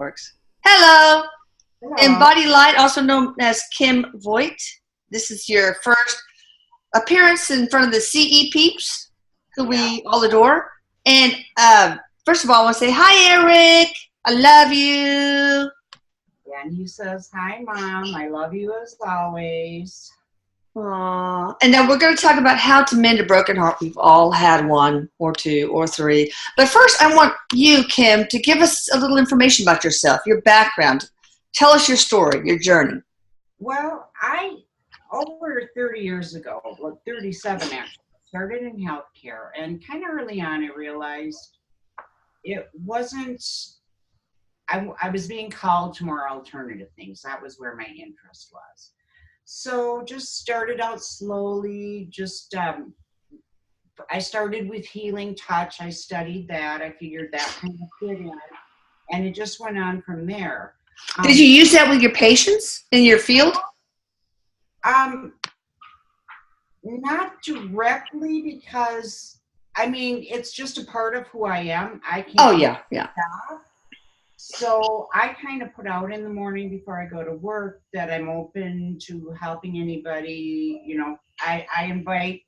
works. Hello, Hello. Embody Light, also known as Kim Voigt. This is your first appearance in front of the CE peeps, who Yeah. we all adore. And first of all, I want to say hi, Erik. I love you. And he says, "Hi, Mom. I love you as always." Aww. And now we're going to talk about how to mend a broken heart. We've all had one or two or three. But first, I want you, Kim, to give us a little information about yourself, your background. Tell us your story, your journey. Well, I, over 30 years ago, well, 37 actually, started in healthcare. And kind of early on, I realized it wasn't, I was being called to more alternative things. That was where my interest was. So just started out slowly, I started with healing touch. I studied that. I figured that kind of fit in. And it just went on from there. Did you use that with your patients in your field? Um, Not directly because, I mean, it's just a part of who I am. I can't. Oh, yeah. Stop. So I kind of put out in the morning before I go to work that I'm open to helping anybody. I invite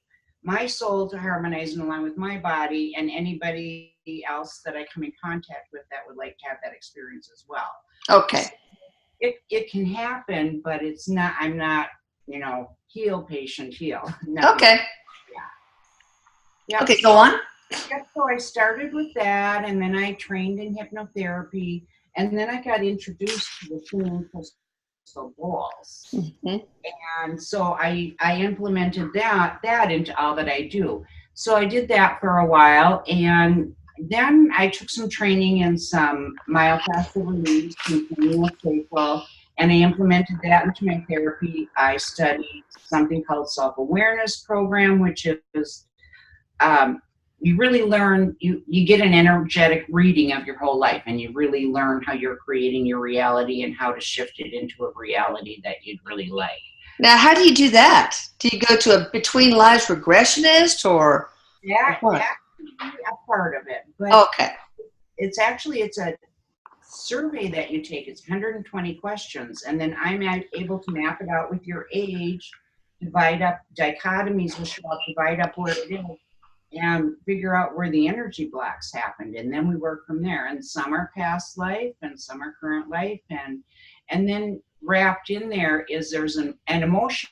my soul to harmonize and align with my body, and anybody else that I come in contact with that would like to have that experience as well. Okay. It can happen, but it's not, I'm not, heal patient heal. Nothing. Okay. Yeah. Okay, go on. So I started with that, and then I trained in hypnotherapy, and then I got introduced to the singing crystal balls. Mm-hmm. And so I implemented that into all that I do. So I did that for a while, and then I took some training in some myofascial release and craniosacral, and I implemented that into my therapy. I studied something called self-awareness program, which is you really learn, you get an energetic reading of your whole life, and you really learn how you're creating your reality and how to shift it into a reality that you'd really like. Now, how do you do that? Do you go to a between lives regressionist or what? That could be a part of it, but Okay. it's a survey that you take. It's 120 questions, and then I'm able to map it out with your age, divide up, dichotomies will show up, divide up where it is, and figure out where the energy blocks happened, and then we work from there. And some are past life and some are current life, and then wrapped in there is there's an emotional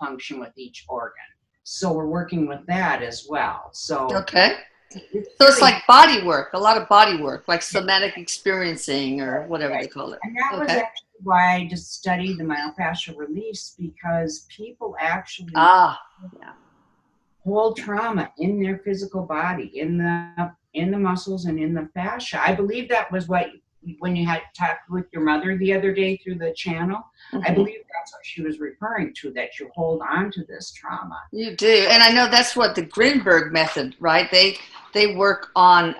function with each organ, so we're working with that as well. So Okay. So it's like body work, a lot of body work, like somatic experiencing or whatever they call it. And that was actually why I just studied the myofascial release, because people actually hold trauma in their physical body, in the muscles and in the fascia. I believe that was what, when you had talked with your mother the other day through the channel, I believe that's what she was referring to, that you hold on to this trauma. You do. And I know that's what the Grinberg method, right? They work on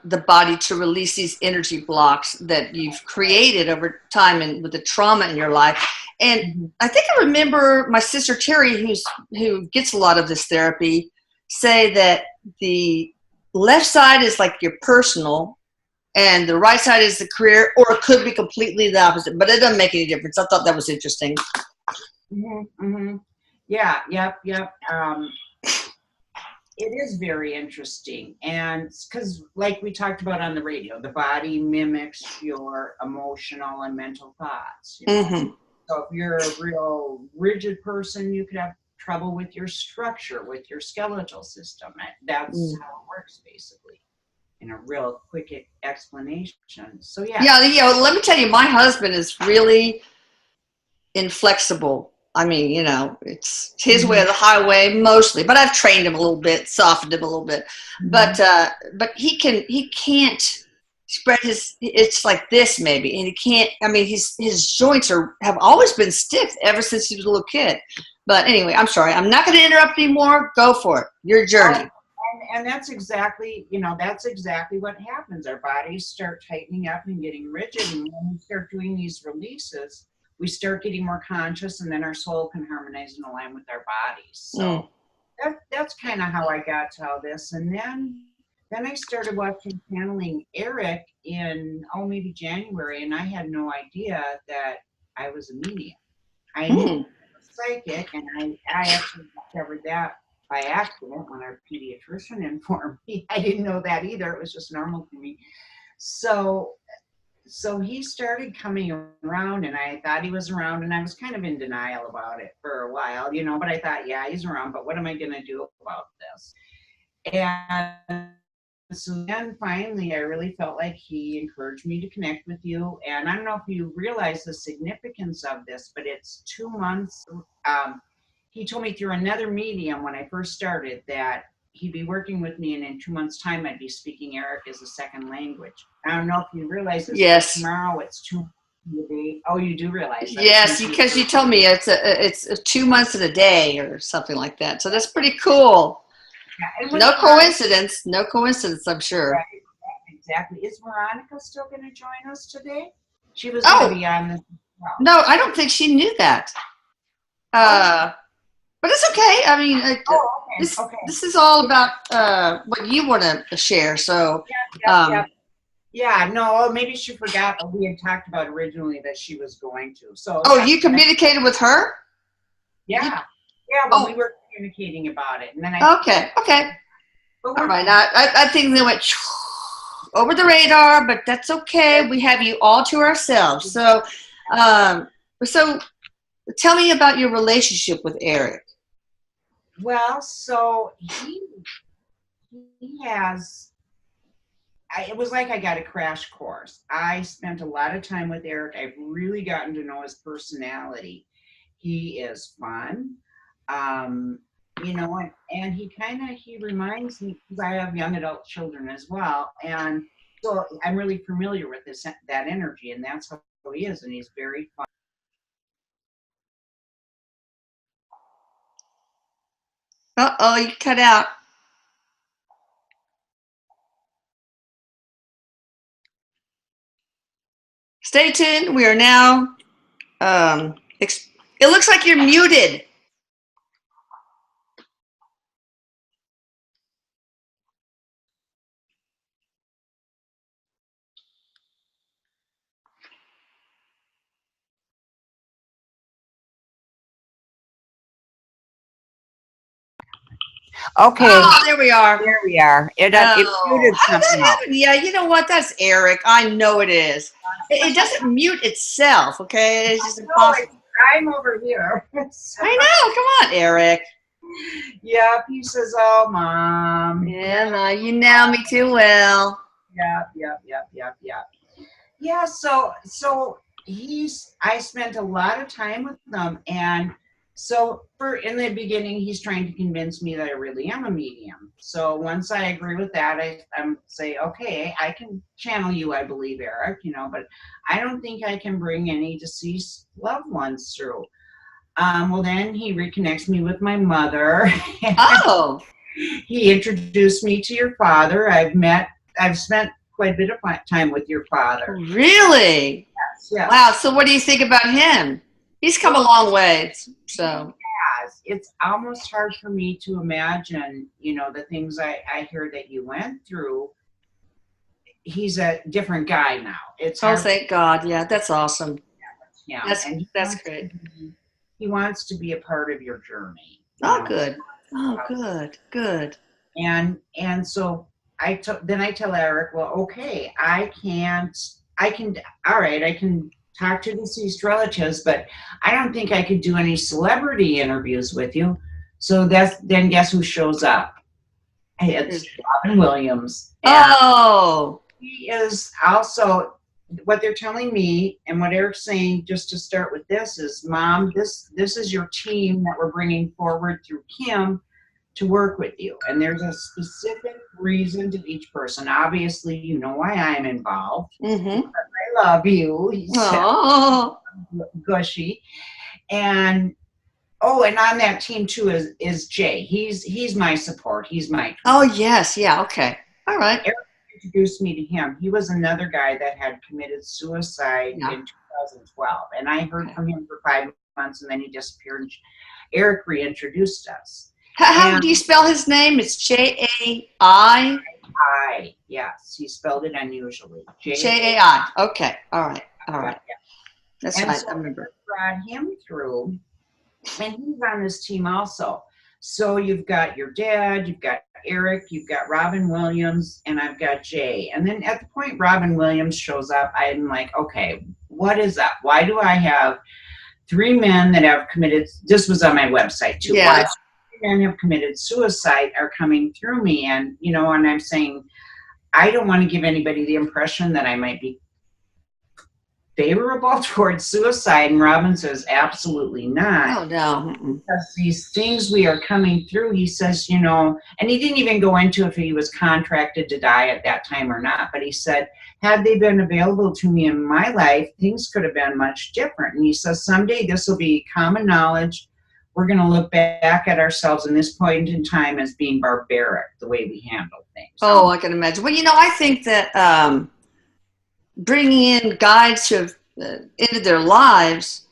the body to release these energy blocks that you've created over time and with the trauma in your life. And I think I remember my sister Terry, who gets a lot of this therapy, say that the left side is like your personal and the right side is the career, or it could be completely the opposite, but it doesn't make any difference. I thought that was interesting. Yeah, yep. It is very interesting, and because, like we talked about on the radio, the body mimics your emotional and mental thoughts. So if you're a real rigid person, you could have trouble with your structure, with your skeletal system. That's how it works, basically, in a real quick explanation. So yeah, let me tell you, my husband is really inflexible. I mean, it's his way or the highway mostly, but I've trained him a little bit, softened him a little bit. But he can't spread it's like this maybe, and he can't. I mean, his joints have always been stiff ever since he was a little kid. But anyway, I'm sorry, I'm not going to interrupt anymore. Go for it, your journey. And that's exactly what happens. Our bodies start tightening up and getting rigid, and when we start doing these releases, we start getting more conscious, and then our soul can harmonize and align with our bodies. So that's kind of how I got to all this. And then then I started watching channeling Erik in, maybe January, and I had no idea that I was a medium. I knew I Hmm. was psychic, and I actually discovered that by accident when our pediatrician informed me. I didn't know that either. It was just normal to me. So he started coming around, and I thought he was around, and I was kind of in denial about it for a while, but I thought, yeah, he's around, but what am I going to do about this? And so then finally, I really felt like he encouraged me to connect with you. And I don't know if you realize the significance of this, but it's 2 months. He told me through another medium when I first started that he'd be working with me, and in 2 months' time, I'd be speaking Erik as a second language. I don't know if you realize this, but Yes. tomorrow it's 2 Oh, you do realize that? Yes, because you told me it's 2 months and a day or something like that. So that's pretty cool. Yeah, No coincidence. No coincidence, I'm sure. Right, exactly. Is Veronica still going to join us today? She was going to be on this. No, I don't think she knew that. But it's okay. I mean, okay. This is all about what you want to share. So, yeah. No, maybe she forgot. We had talked about originally that she was going to. So. You communicated with her? Yeah. When we were communicating about it, and then Okay. All right. Now, I think they went over the radar, but that's okay. We have you all to ourselves. So, so tell me about your relationship with Erik. Well, so he has. It was like I got a crash course. I spent a lot of time with Erik. I've really gotten to know his personality. He is fun, and he reminds me, because I have young adult children as well, and so I'm really familiar with that energy, and that's how he is, and he's very fun. Uh-oh, you cut out. Stay tuned. We are now, it looks like you're muted. Okay. Oh, there we are. There we are. It muted how does that somehow. happen? Yeah, you know what? That's Erik. I know it is. It doesn't mute itself, okay? It's just impossible. I'm over here. I know. Come on, Erik. Yep. He says, "Oh, Mom." Yeah, you know me too well. Yep. Yeah. So I spent a lot of time with them, and so in the beginning, he's trying to convince me that I really am a medium. So once I agree with that, I'm say, okay, I can channel you, I believe, Erik, but I don't think I can bring any deceased loved ones through. Well, then he reconnects me with my mother. Oh. He introduced me to your father. I've spent quite a bit of time with your father. Really? Yes. Wow. So what do you think about him? He's come a long way. So it's almost hard for me to imagine, the things I hear that you went through. He's a different guy now. Thank God. Yeah, that's awesome. Yeah, that's great. He wants to be a part of your journey. Good. Oh, good. And so I tell Erik, well, okay, I can talk to deceased relatives, but I don't think I could do any celebrity interviews with you. So then guess who shows up? It's Robin Williams. Oh. He is also, what they're telling me and what Erik's saying, just to start with this, is, Mom, this is your team that we're bringing forward through Kim to work with you. And there's a specific reason to each person. Obviously, you know why I'm involved. Mm-hmm. I love you. He's gushy. And and on that team too is Jay. He's my support. He's my yes. Yeah. Okay. All right. Erik introduced me to him. He was another guy that had committed suicide in 2012. And I heard from him for 5 months, and then he disappeared. Erik reintroduced us. How do you spell his name? It's Jai? J-A-I. Yes, he spelled it unusually. J-A-I. J-A-I. Okay. All right. All Yeah, right. yeah. That's And right. so I remember. I brought him through, and he's on this team also. So you've got your dad, you've got Erik, you've got Robin Williams, and I've got Jay. And then at the point Robin Williams shows up, I'm like, okay, what is up? Why do I have 3 men that have committed, this was on my website too, Yeah. why 3 men have committed suicide are coming through me? And, you know, and I'm saying, I don't want to give anybody the impression that I might be favorable towards suicide. And Robin says, absolutely not. Oh, no. Because these things we are coming through, he says, you know, and he didn't even go into if he was contracted to die at that time or not, but he said, had they been available to me in my life, things could have been much different. And he says, someday this will be common knowledge. We're going to look back at ourselves in this point in time as being barbaric, the way we handle things. Oh, I can imagine. Well, you know, I think that bringing in guides who have ended their lives,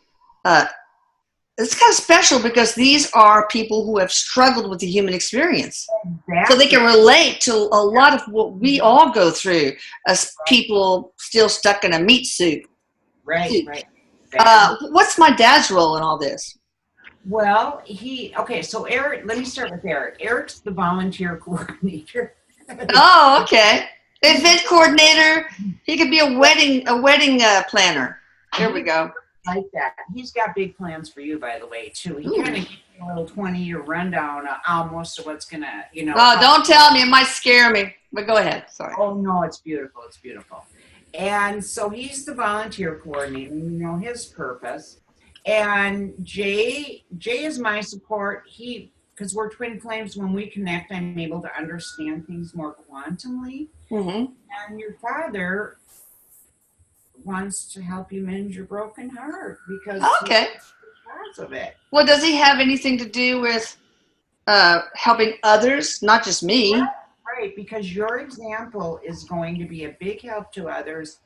it's kind of special because these are people who have struggled with the human experience. Exactly. So they can relate to a lot of what we all go through as people still stuck in a meat suit. Right, right. Exactly. What's my dad's role in all this? Well, okay, so Erik, let me start with Erik. Erik's the volunteer coordinator. Oh, okay. Event coordinator. He could be a wedding planner. There we go. Like that. He's got big plans for you, by the way, too. He kind of gives you a little 20-year rundown of almost of what's going to, you know. Oh, don't tell me. It might scare me. But go ahead. Sorry. Oh, no, it's beautiful. It's beautiful. And so he's the volunteer coordinator, you know, his purpose. And Jay is my support. Because we're twin flames, when we connect, I'm able to understand things more quantumly. Mm-hmm. And your father wants to help you mend your broken heart because of it. Well, does he have anything to do with helping others, not just me? Right, because your example is going to be a big help to others.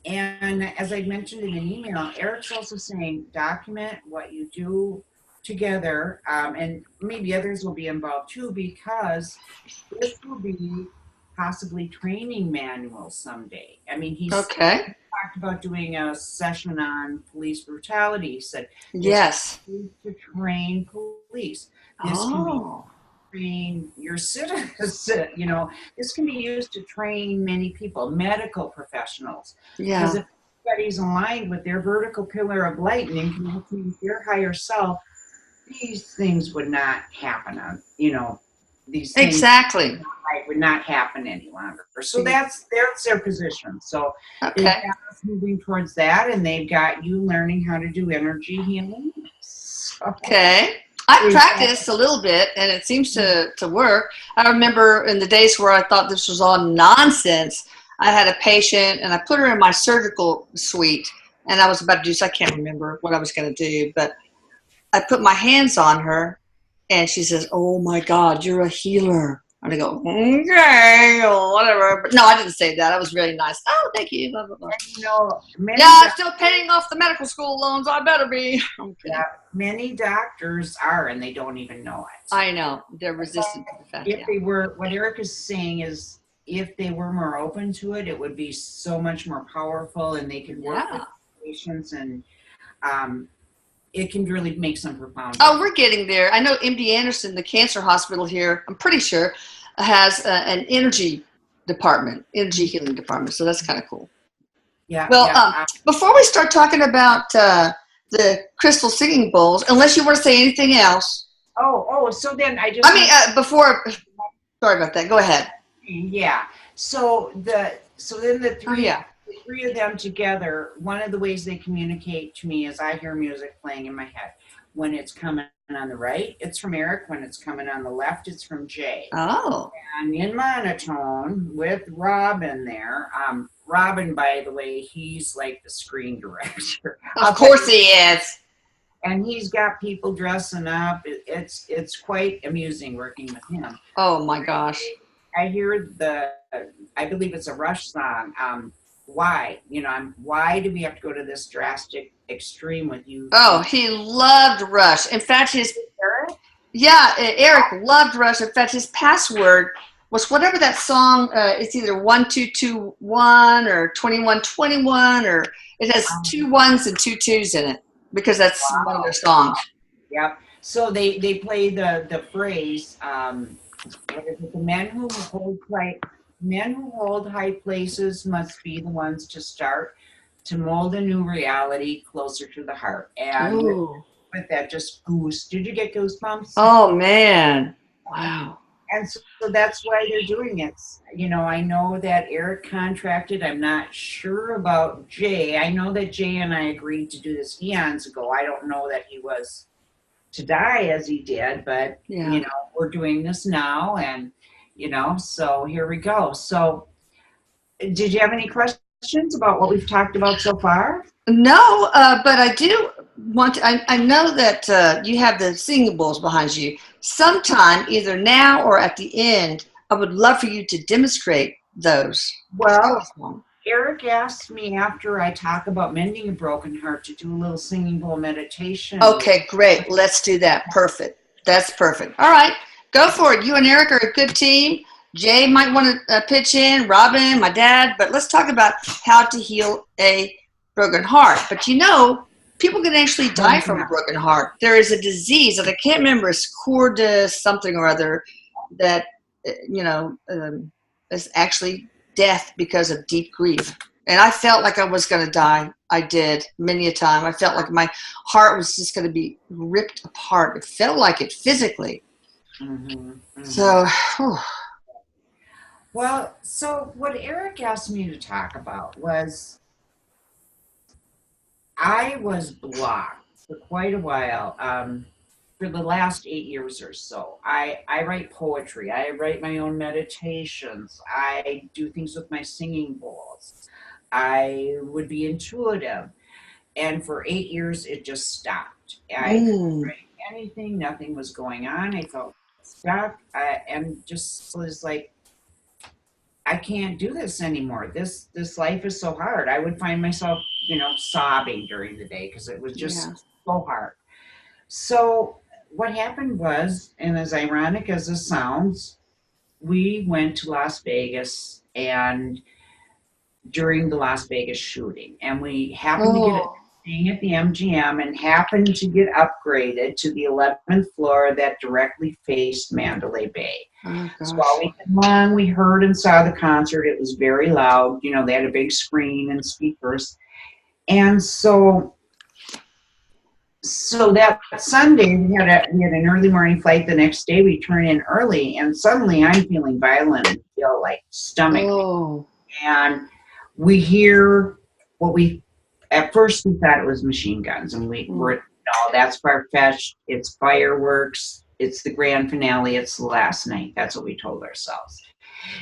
And as I mentioned in an email, Erik's also saying document what you do together, and maybe others will be involved too, because this will be possibly training manuals someday. I mean, he's talked about doing a session on police brutality. He said, yes, to train police. This can be train your citizens, you know, this can be used to train many people, medical professionals. Yeah. Because if everybody's aligned with their vertical pillar of light and in connection with their higher self, these things would not happen on, you know, these things exactly would not happen any longer. So that's their position. So they've got us moving towards that, and they've got you learning how to do energy healing. So, I practiced a little bit, and it seems to work. I remember in the days where I thought this was all nonsense, I had a patient, and I put her in my surgical suite, and I was about to do, I can't remember what I was going to do, but I put my hands on her, and she says, "Oh, my God, you're a healer." And I go, okay, or whatever. But no, I didn't say that. I was really nice. Oh, thank you. Blah, blah, blah. You know, I'm still paying off the medical school loans. I better be. Yeah, many doctors are, and they don't even know it. I know. They're resistant to the fact. If they were, what Erik is saying is, if they were more open to it, it would be so much more powerful, and they could work with patients, and it can really make some profound. Oh, we're getting there. I know MD Anderson, the cancer hospital here, I'm pretty sure, has an energy department, energy healing department. So that's kind of cool. Yeah. Well, before we start talking about the crystal singing bowls, unless you want to say anything else. Oh, so then I just. Sorry about that. Go ahead. Yeah. So then the three of them together, one of the ways they communicate to me is I hear music playing in my head. When it's coming on the right, it's from Erik. When it's coming on the left, it's from Jay. Oh. And in monotone with Robin there. Robin, by the way, he's like the screen director. Of course he is. And he's got people dressing up. It's quite amusing working with him. Oh my gosh. I hear I believe it's a Rush song. Why? You know, why do we have to go to this drastic extreme with you? Oh, he loved Rush. In fact, Erik loved Rush. In fact, his password was whatever that song. It's either 1221 or 2121, or it has two ones and two twos in it because that's one of their Wow. songs. Yep. So they play the phrase, what is it? Men who hold high places must be the ones to start to mold a new reality closer to the heart. And Ooh. with that, just goose. Did you get goosebumps? Oh man. Mhm. Wow. And so that's why they're doing it. You know, I know that Erik contracted. I'm not sure about Jay. I know that Jay and I agreed to do this eons ago. I don't know that he was to die as he did, but Yeah. we're doing this now, and so here we go. So, did you have any questions about what we've talked about so far? No, but I do want to. I know that you have the singing bowls behind you. Sometime, either now or at the end, I would love for you to demonstrate those. Well, Erik asked me after I talk about mending a broken heart to do a little singing bowl meditation. Okay, great. Let's do that. Perfect. That's perfect. All right, go for it. You and Erik are a good team. Jay might want to pitch in, Robin, my dad, but let's talk about how to heal a broken heart. But people can actually die from a broken heart. There is a disease that I can't remember, it's cordis something or other, that, is actually death because of deep grief. And I felt like I was going to die. I did many a time. I felt like my heart was just going to be ripped apart. It felt like it physically. Mm-hmm, mm-hmm. So, well, so what Erik asked me to talk about was I was blocked for quite a while. For the last 8 years or so, I write poetry. I write my own meditations. I do things with my singing bowls. I would be intuitive. And for 8 years, it just stopped. I couldn't write anything. Nothing was going on. I felt stuck. And just was like, I can't do this anymore. This life is so hard. I would find myself, sobbing during the day because it was just so hard. So what happened was, and as ironic as this sounds, we went to Las Vegas and during the Las Vegas shooting, and we happened to get staying at the MGM and happened to get upgraded to the 11th floor that directly faced Mandalay Bay. oh gosh. So all weekend long, we heard and saw the concert. It was very loud. They had a big screen and speakers. And so that Sunday, we had an early morning flight. The next day, we turn in early, and suddenly I'm feeling violent and feel like stomach. And we hear at first we thought it was machine guns, and we were, no, that's far-fetched. It's fireworks. It's the grand finale. It's the last night. That's what we told ourselves.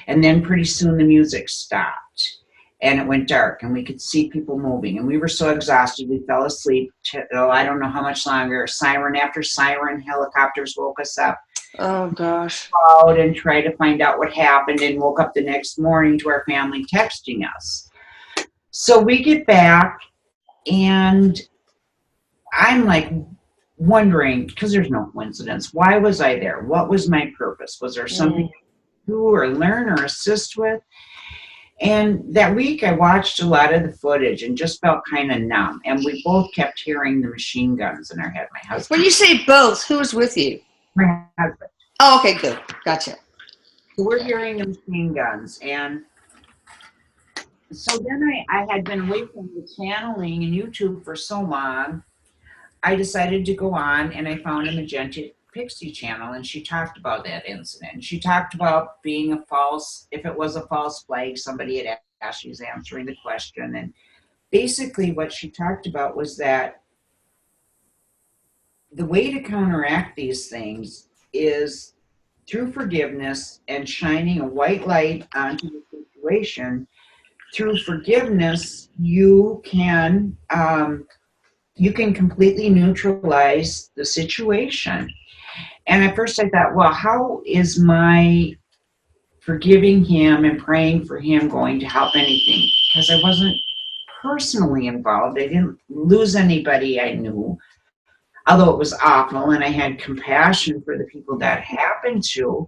And then pretty soon the music stopped. And it went dark, and we could see people moving. And we were so exhausted, we fell asleep. I don't know how much longer. Siren after siren, helicopters woke us up. Oh, gosh. Out and tried to find out what happened, and woke up the next morning to our family texting us. So we get back, and I'm like wondering, because there's no coincidence, why was I there? What was my purpose? Was there something to do or learn or assist with? And that week I watched a lot of the footage and just felt kind of numb. And we both kept hearing the machine guns in our head. My husband. When you say both, who was with you? My husband. Oh, okay, good. Gotcha. So we're hearing the machine guns. And so then I had been away from the channeling and YouTube for so long. I decided to go on, and I found a Magenta Pixie channel, and she talked about that incident. She talked about being if it was a false flag, somebody had asked, she was answering the question. And basically what she talked about was that the way to counteract these things is through forgiveness and shining a white light onto the situation. Through forgiveness, you can completely neutralize the situation. And at first I thought, well, how is my forgiving him and praying for him going to help anything? Because I wasn't personally involved. I didn't lose anybody I knew, although it was awful, and I had compassion for the people that happened to.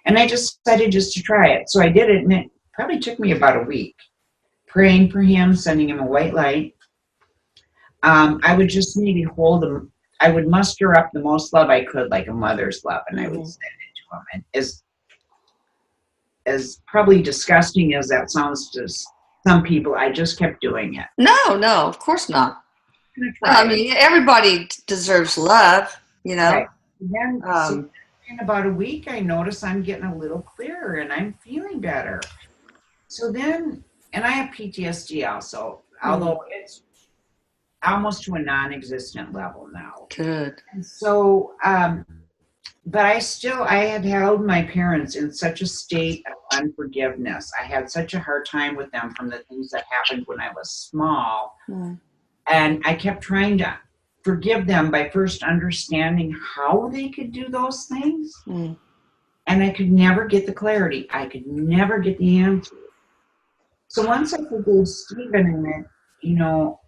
And I just decided just to try it. So I did it, and it probably took me about a week. Praying for him, sending him a white light. I would just maybe hold him. I would muster up the most love I could, like a mother's love, and I would send it to him. And as probably disgusting as that sounds to some people, I just kept doing it. No, of course not. I mean, everybody deserves love, you know. Right. Then, so in about a week, I notice I'm getting a little clearer and I'm feeling better. So then, and I have PTSD also, although it's almost to a non-existent level now. Good. And so, but I had held my parents in such a state of unforgiveness. I had such a hard time with them from the things that happened when I was small. And I kept trying to forgive them by first understanding how they could do those things. And I could never get the clarity. I could never get the answer. So once I forgave Stephen and that, you know,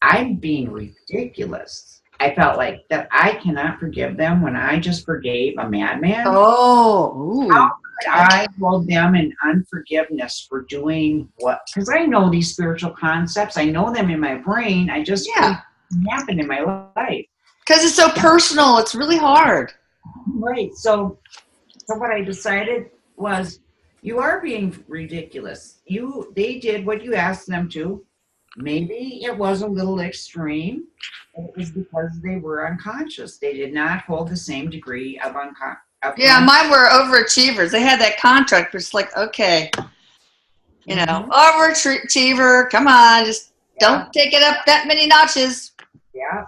I'm being ridiculous. I felt like that I cannot forgive them when I just forgave a madman. Oh. How could I hold them in unforgiveness for doing what? Because I know these spiritual concepts. I know them in my brain. I just couldn't happen in my life. Because it's so personal. It's really hard. Right. So what I decided was, you are being ridiculous. They did what you asked them to. Maybe it was a little extreme. It was because they were unconscious. They did not hold the same degree of unconscious. Yeah, mine were overachievers. They had that contract, but it's like, okay, you know, overachiever, come on, just don't take it up that many notches. Yeah.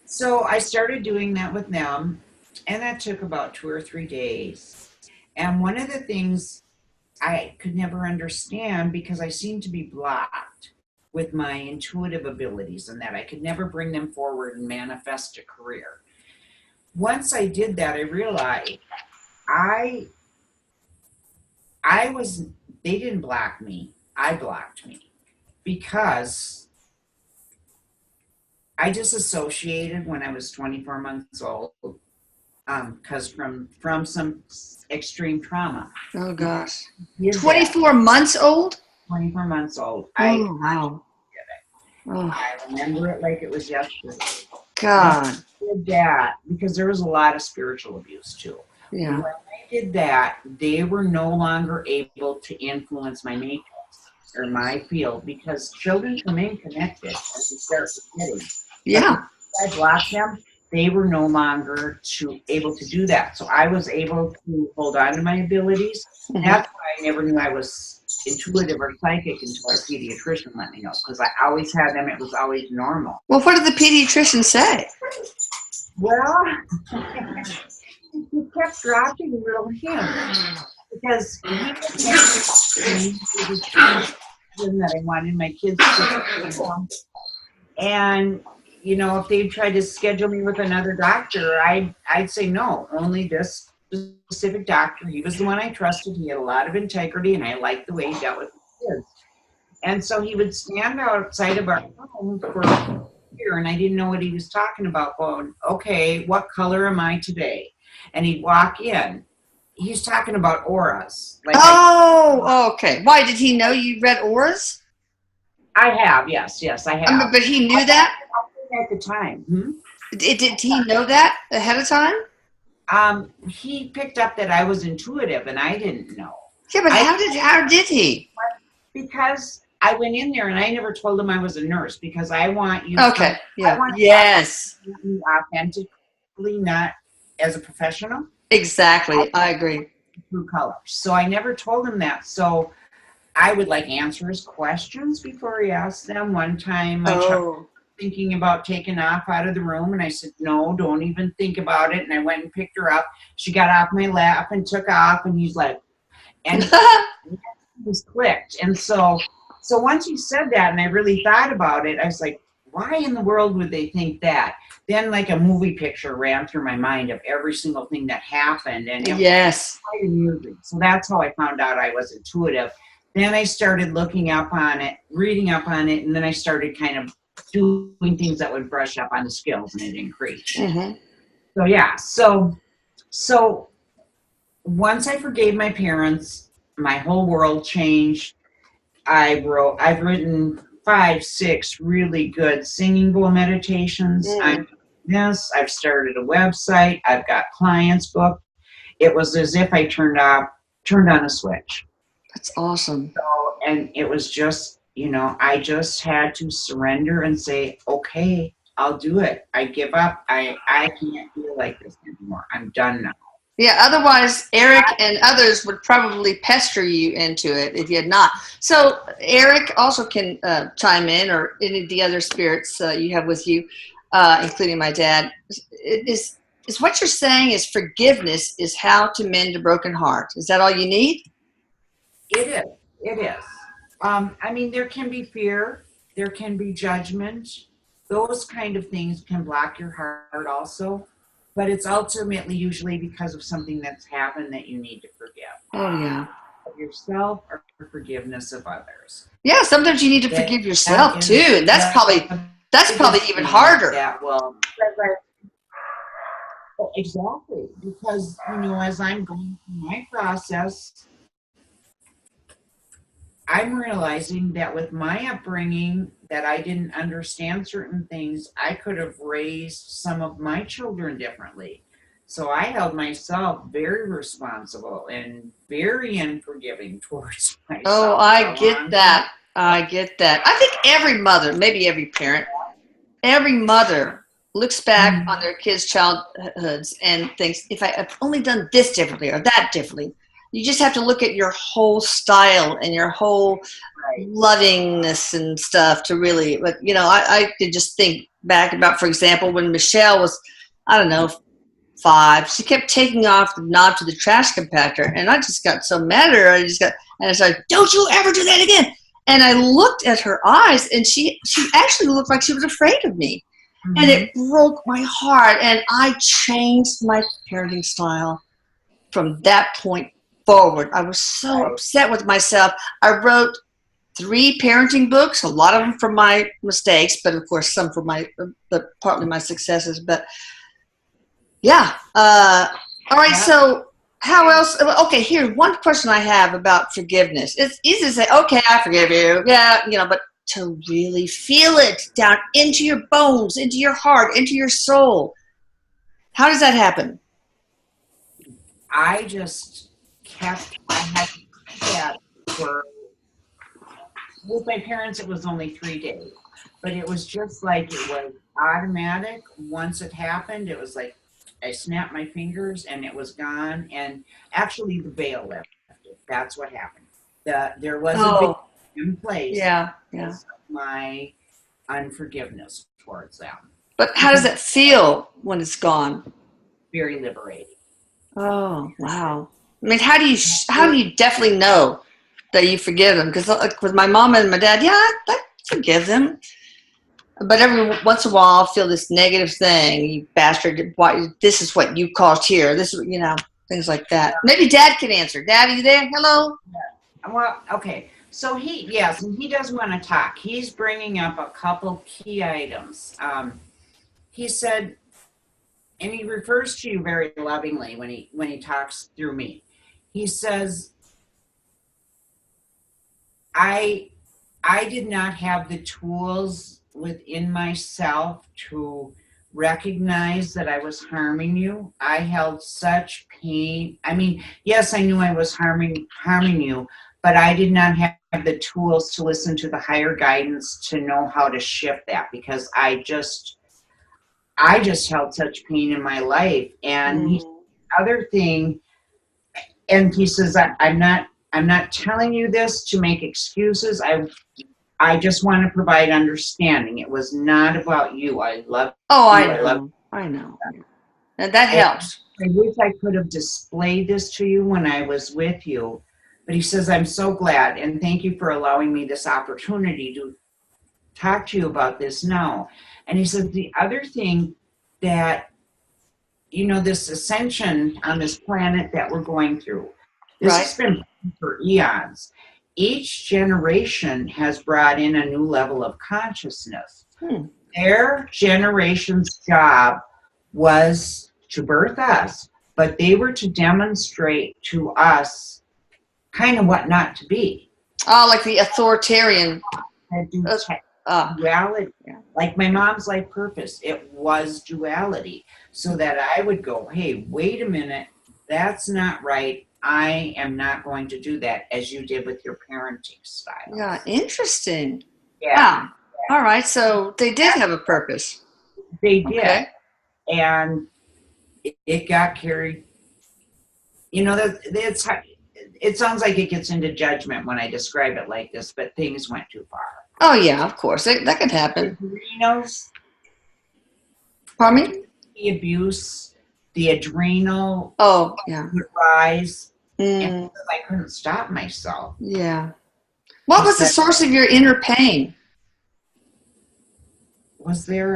So I started doing that with them, and that took about 2 or 3 days. And one of the things I could never understand, because I seemed to be blocked with my intuitive abilities and that I could never bring them forward and manifest a career. Once I did that, I realized they didn't block me. I blocked me because I disassociated when I was 24 months old, because from some extreme trauma. Oh gosh. 24 months old? 24 months old. Wow. I remember it like it was yesterday. God. I did that because there was a lot of spiritual abuse too. Yeah. When I did that, they were no longer able to influence my matrix or my field, because children come in connected as they start forgetting. Yeah. I blocked them. They were no longer able to do that. So I was able to hold on to my abilities. That's why I never knew I was intuitive or psychic until our pediatrician let me know, because I always had them. It was always normal. Well, what did the pediatrician say? Well, he kept dropping little hints, because he was that I wanted my kids to. And you know, if they tried to schedule me with another doctor, I'd say no, only this specific doctor. He was the one I trusted. He had a lot of integrity, and I liked the way he dealt with the kids. And so he would stand outside of our home for a year, and I didn't know what he was talking about, going, okay, what color am I today? And he'd walk in. He's talking about auras. Like okay. Why, did he know you read auras? I have, yes, I have. But he knew that? At the time. Did he know that ahead of time? He picked up that I was intuitive, and I didn't know. Yeah, but how did he? Because I went in there and I never told him I was a nurse, because I want you. Okay. Yes. Authentically, not as a professional. Exactly. I agree. True colors. So I never told him that. So I would answer his questions before he asked them. One time, my child was thinking about taking off out of the room, and I said, no, don't even think about it. And I went and picked her up. She got off my lap and took off, and he's like, and it was clicked. And so once he said that, and I really thought about it, I was like, why in the world would they think that? Then a movie picture ran through my mind of every single thing that happened. And it was quite amusing. So that's how I found out I was intuitive. Then I started looking up on it, reading up on it, and then I started kind of doing things that would brush up on the skills, and it increased. So yeah, so once I forgave my parents, my whole world changed. I've written 5, 6 really good singing bowl meditations. Mm, I'm doing this. I've started a website. I've got clients booked. It was as if I turned on a switch. that's awesome. And it was just, I just had to surrender and say, okay, I'll do it. I give up. I can't feel like this anymore. I'm done now. Yeah, otherwise Eric and others would probably pester you into it if you had not. So Eric also can chime in, or any of the other spirits you have with you, including my dad. Is what you're saying is forgiveness is how to mend a broken heart? Is that all you need? It is. It is. I mean, there can be fear, there can be judgment. Those kind of things can block your heart also. But it's ultimately usually because of something that's happened that you need to forgive. Oh yeah. Of yourself or forgiveness of others. Yeah, sometimes you need to forgive yourself too, and that's probably even harder. That will exactly, because as I'm going through my process, I'm realizing that with my upbringing, that I didn't understand certain things. I could have raised some of my children differently. So I held myself very responsible and very unforgiving towards myself. Oh, I get that. I get that. I think every mother, maybe every parent, every mother looks back on their kids' childhoods and thinks, if I had only done this differently or that differently. You just have to look at your whole style and your whole lovingness and stuff to really, but I could just think back about, for example, when Michelle was, I don't know, 5, she kept taking off the knob to the trash compactor, and I just got so mad at her. And I was like, don't you ever do that again. And I looked at her eyes, and she actually looked like she was afraid of me. Mm-hmm. And it broke my heart, and I changed my parenting style from that point forward. I was so upset with myself. I wrote 3 parenting books, a lot of them from my mistakes, but of course some from partly my successes. But yeah. All right. So how else? Okay, here, one question I have about forgiveness. It's easy to say, okay, I forgive you. Yeah, but to really feel it down into your bones, into your heart, into your soul. How does that happen? I had that with my parents. It was only 3 days, but it was just like it was automatic. Once it happened, it was like I snapped my fingers and it was gone. And actually, the veil lifted. That's what happened. There was a veil in place. Yeah. My unforgiveness towards them. But how does it feel when it's gone? Very liberating. Oh, wow. I mean, how do you definitely know that you forgive them? Because with my mom and my dad, yeah, I forgive them. But every once in a while, I'll feel this negative thing. You bastard! Why? This is what you caused here. This is, things like that. Maybe Dad can answer. Dad, are you there? Hello. Well, okay. So he does want to talk. He's bringing up a couple key items. He said, and he refers to you very lovingly when he talks through me. He says, I did not have the tools within myself to recognize that I was harming you. I held such pain. I mean, yes, I knew I was harming you, but I did not have the tools to listen to the higher guidance to know how to shift that, because I just held such pain in my life. And the other thing, and he says, I'm not telling you this to make excuses. I just want to provide understanding. It was not about you. I love you. I know. And that helps. I wish I could have displayed this to you when I was with you. But he says, I'm so glad, and thank you for allowing me this opportunity to talk to you about this now. And he says, the other thing that, this ascension on this planet that we're going through, this has been for eons. Each generation has brought in a new level of consciousness. Their generation's job was to birth us, but they were to demonstrate to us kind of what not to be. Oh, like the authoritarian. Duality. Like my mom's life purpose, it was duality. So that I would go, hey, wait a minute, that's not right. I am not going to do that, as you did with your parenting style. Yeah, interesting. Yeah. All right, so they did have a purpose. They did. Okay. And it got carried. You know, it sounds like it gets into judgment when I describe it like this, but things went too far. Oh, yeah, of course. That could happen. Adrenals. Pardon me? The abuse, the adrenal. Oh, yeah. Would rise. And I couldn't stop myself. Yeah. What was the source of your inner pain? Was there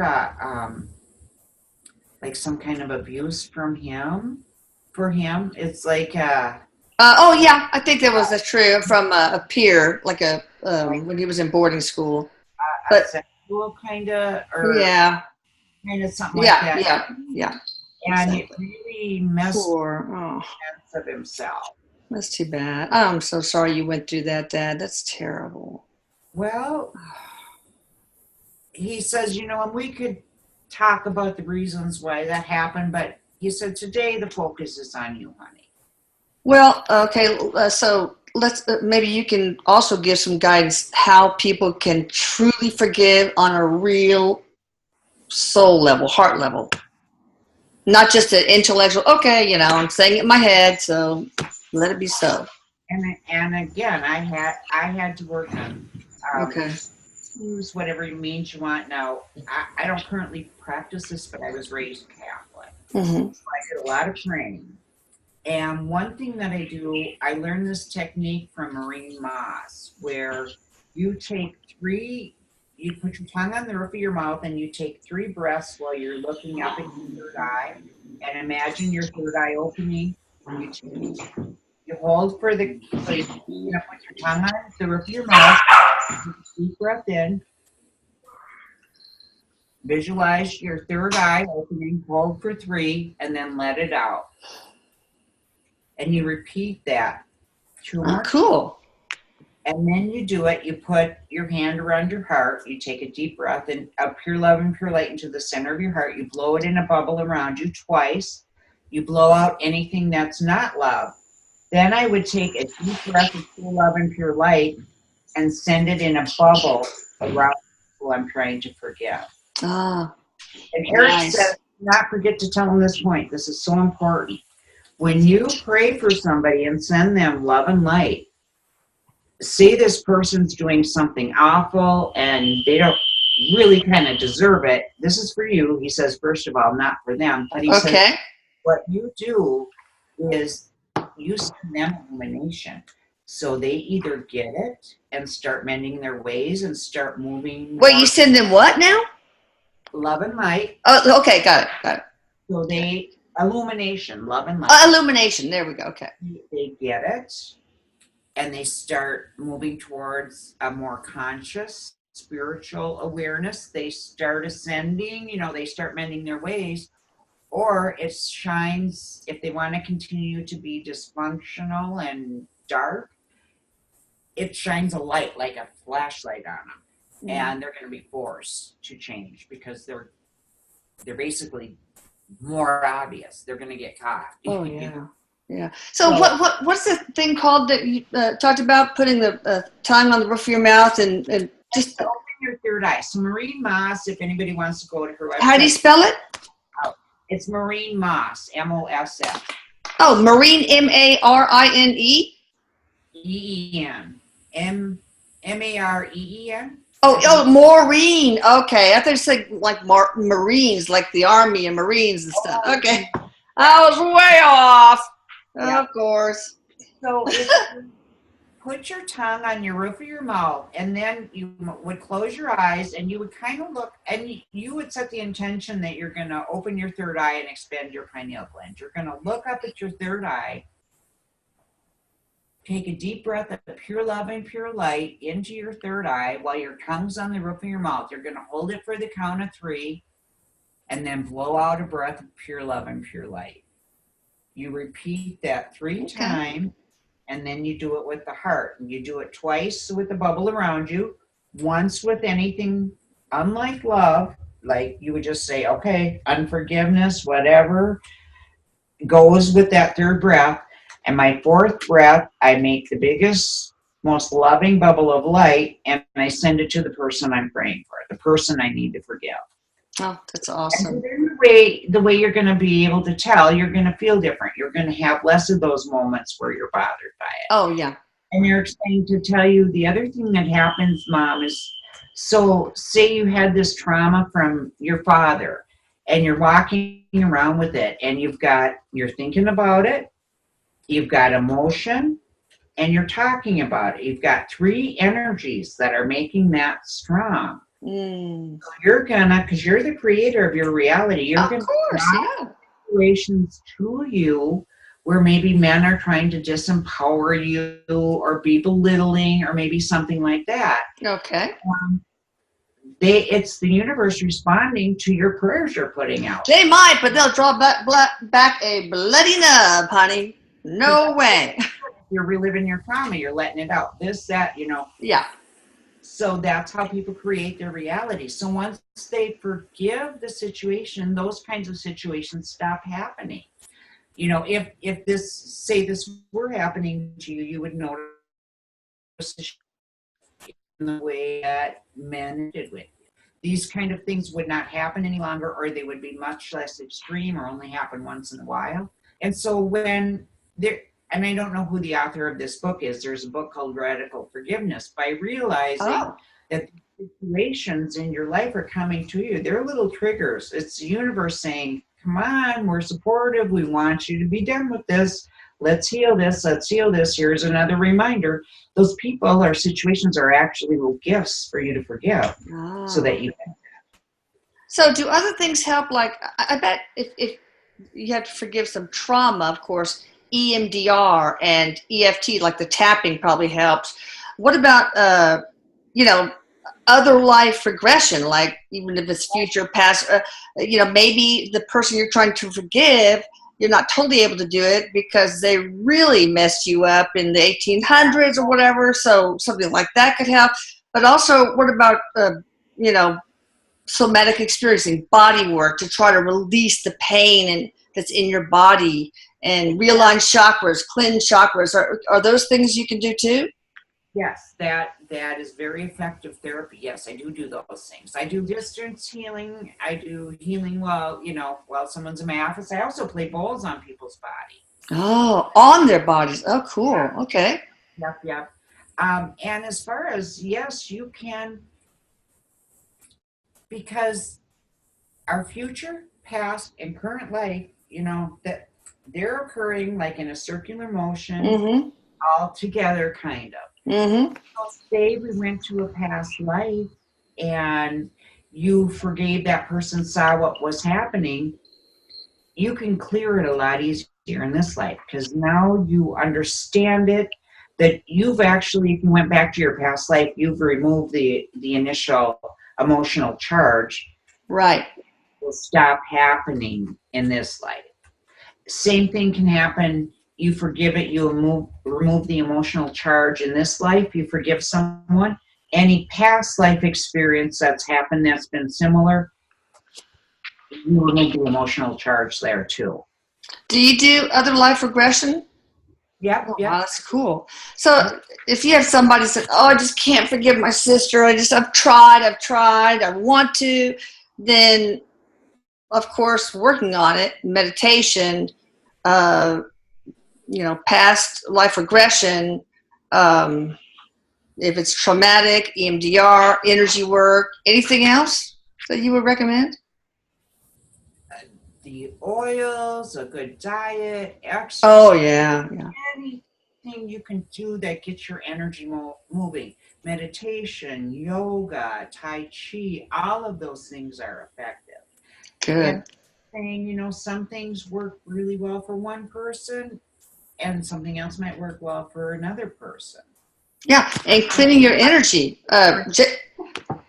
like some kind of abuse from him? For him, it's like oh yeah, I think that was true from a peer, like when he was in boarding school. But sexual kind of, or yeah, kind of something like that. Yeah. And it really messed sense of himself. That's too bad. I'm so sorry you went through that, Dad. That's terrible. Well, he says, you know, and we could talk about the reasons why that happened, but he said, today the focus is on you, honey. Well, okay, so let's maybe you can also give some guidance how people can truly forgive on a real soul level, heart level. Not just an intellectual, okay, you know, I'm saying it in my head, so let it be so. And again, I had to work on okay. Use whatever means you want. Now, I don't currently practice this, but I was raised Catholic. Mm-hmm. So I did a lot of praying. And one thing that I do, I learned this technique from Maureen Moss, where you take you put your tongue on the roof of your mouth and you take 3 breaths while you're looking up at your third eye. And imagine your third eye opening. You hold for the, so you put your tongue on the roof of your mouth. Deep breath in. Visualize your third eye opening, hold for 3, and then let it out. And you repeat that 2 more times. Cool. And then you do it. You put your hand around your heart. You take a deep breath and of pure love and pure light into the center of your heart. You blow it in a bubble around you twice. You blow out anything that's not love. Then I would take a deep breath of pure love and pure light and send it in a bubble around who I'm trying to forgive. And Erik said, not forget to tell them this point. This is so important. When you pray for somebody and send them love and light, say this person's doing something awful and they don't really kind of deserve it. This is for you. He says, first of all, not for them. But he says, what you do is you send them illumination. So they either get it and start mending their ways and start moving. Wait, you send them what now? Love and light. Oh, okay, got it. So they, illumination, love and light. Illumination, there we go, okay. They get it and they start moving towards a more conscious, spiritual awareness. They start ascending, you know, they start mending their ways. Or it shines, if they want to continue to be dysfunctional and dark, it shines a light like a flashlight on them, and they're going to be forced to change because they're basically more obvious. They're going to get caught. Oh yeah. So what's the thing called that you talked about? Putting the tongue on the roof of your mouth and just open your third eye. So Maureen Moss, if anybody wants to go to her website. How do you spell it? It's Maureen Moss, M-O-S-S. Oh, Maureen, M-A-R-I-N-E? E-E-N. M-A-R-E-E-N. Oh, Maureen. Okay. I thought you said like Marines, like the Army and Marines and stuff. Okay. I was way off. Yeah. Of course. So put your tongue on your roof of your mouth, and then you would close your eyes, and you would kind of look, and you would set the intention that you're going to open your third eye and expand your pineal gland. You're going to look up at your third eye, take a deep breath of pure love and pure light into your third eye while your tongue's on the roof of your mouth. You're going to hold it for the count of 3, and then blow out a breath of pure love and pure light. You repeat that 3 Okay. times, and then you do it with the heart. And you do it twice with the bubble around you, once with anything unlike love, like you would just say, okay, unforgiveness, whatever, goes with that third breath. And my fourth breath, I make the biggest, most loving bubble of light, and I send it to the person I'm praying for, the person I need to forgive. Oh, that's And awesome. then the way you're going to be able to tell, you're going to feel different. You're going to have less of those moments where you're bothered by it. Oh, yeah. And Eric's saying to tell you the other thing that happens, Mom, is so say you had this trauma from your father and you're walking around with it and you're thinking about it, you've got emotion, and you're talking about it. You've got 3 energies that are making that strong. Mm. So you're gonna, because you're the creator of your reality, you're Of gonna course, draw yeah. situations to you where maybe men are trying to disempower you or be belittling or maybe something like that. Okay. It's the universe responding to your prayers you're putting out. They might, but they'll draw back a bloody nub, honey. No way. You're reliving your trauma, you're letting it out. This, that, Yeah. So that's how people create their reality. So once they forgive the situation, those kinds of situations stop happening. If this were happening to you, you would notice the way that men did with you. These kind of things would not happen any longer, or they would be much less extreme or only happen once in a while. And so when there, and I don't know who the author of this book is, there's a book called Radical Forgiveness. By realizing that situations in your life are coming to you, they're little triggers. It's the universe saying, come on, we're supportive. We want you to be done with this. Let's heal this. Let's heal this. Here's another reminder. Those people or situations are actually little gifts for you to forgive so that you can. So do other things help? Like, I bet if you have to forgive some trauma, of course, EMDR and EFT, like the tapping probably helps. What about, other life regression, like even if it's future, past, maybe the person you're trying to forgive, you're not totally able to do it because they really messed you up in the 1800s or whatever. So something like that could help. But also, what about, somatic experiencing, body work to try to release the pain that's in your body and realign chakras, cleanse chakras? Are those things you can do too? Yes, that is very effective therapy. Yes, I do those things. I do distance healing. I do healing while someone's in my office. I also play bowls on people's body. Oh, on their bodies. Oh, cool. Yeah. Okay. Yep. And as far as, yes, you can, because our future, past, and current life, that they're occurring like in a circular motion, all together, kind of. So say we went to a past life and you forgave that person, saw what was happening, you can clear it a lot easier in this life because now you understand it, that you've actually, if you went back to your past life, you've removed the initial emotional charge. Right. It will stop happening in this life. Same thing can happen. You forgive it, you remove the emotional charge in this life, you forgive someone. Any past life experience that's happened that's been similar, you remove the emotional charge there too. Do you do other life regression? Yep. Wow, that's cool. So if you have somebody said, oh, I just can't forgive my sister, I've tried, I want to, then of course working on it, meditation, past life regression, if it's traumatic, EMDR, energy work, anything else that you would recommend? The oils, a good diet, exercise. Oh, yeah. Anything you can do that gets your energy moving. Meditation, yoga, Tai Chi, all of those things are effective. Good. And some things work really well for one person and something else might work well for another person. Yeah, and cleaning your energy.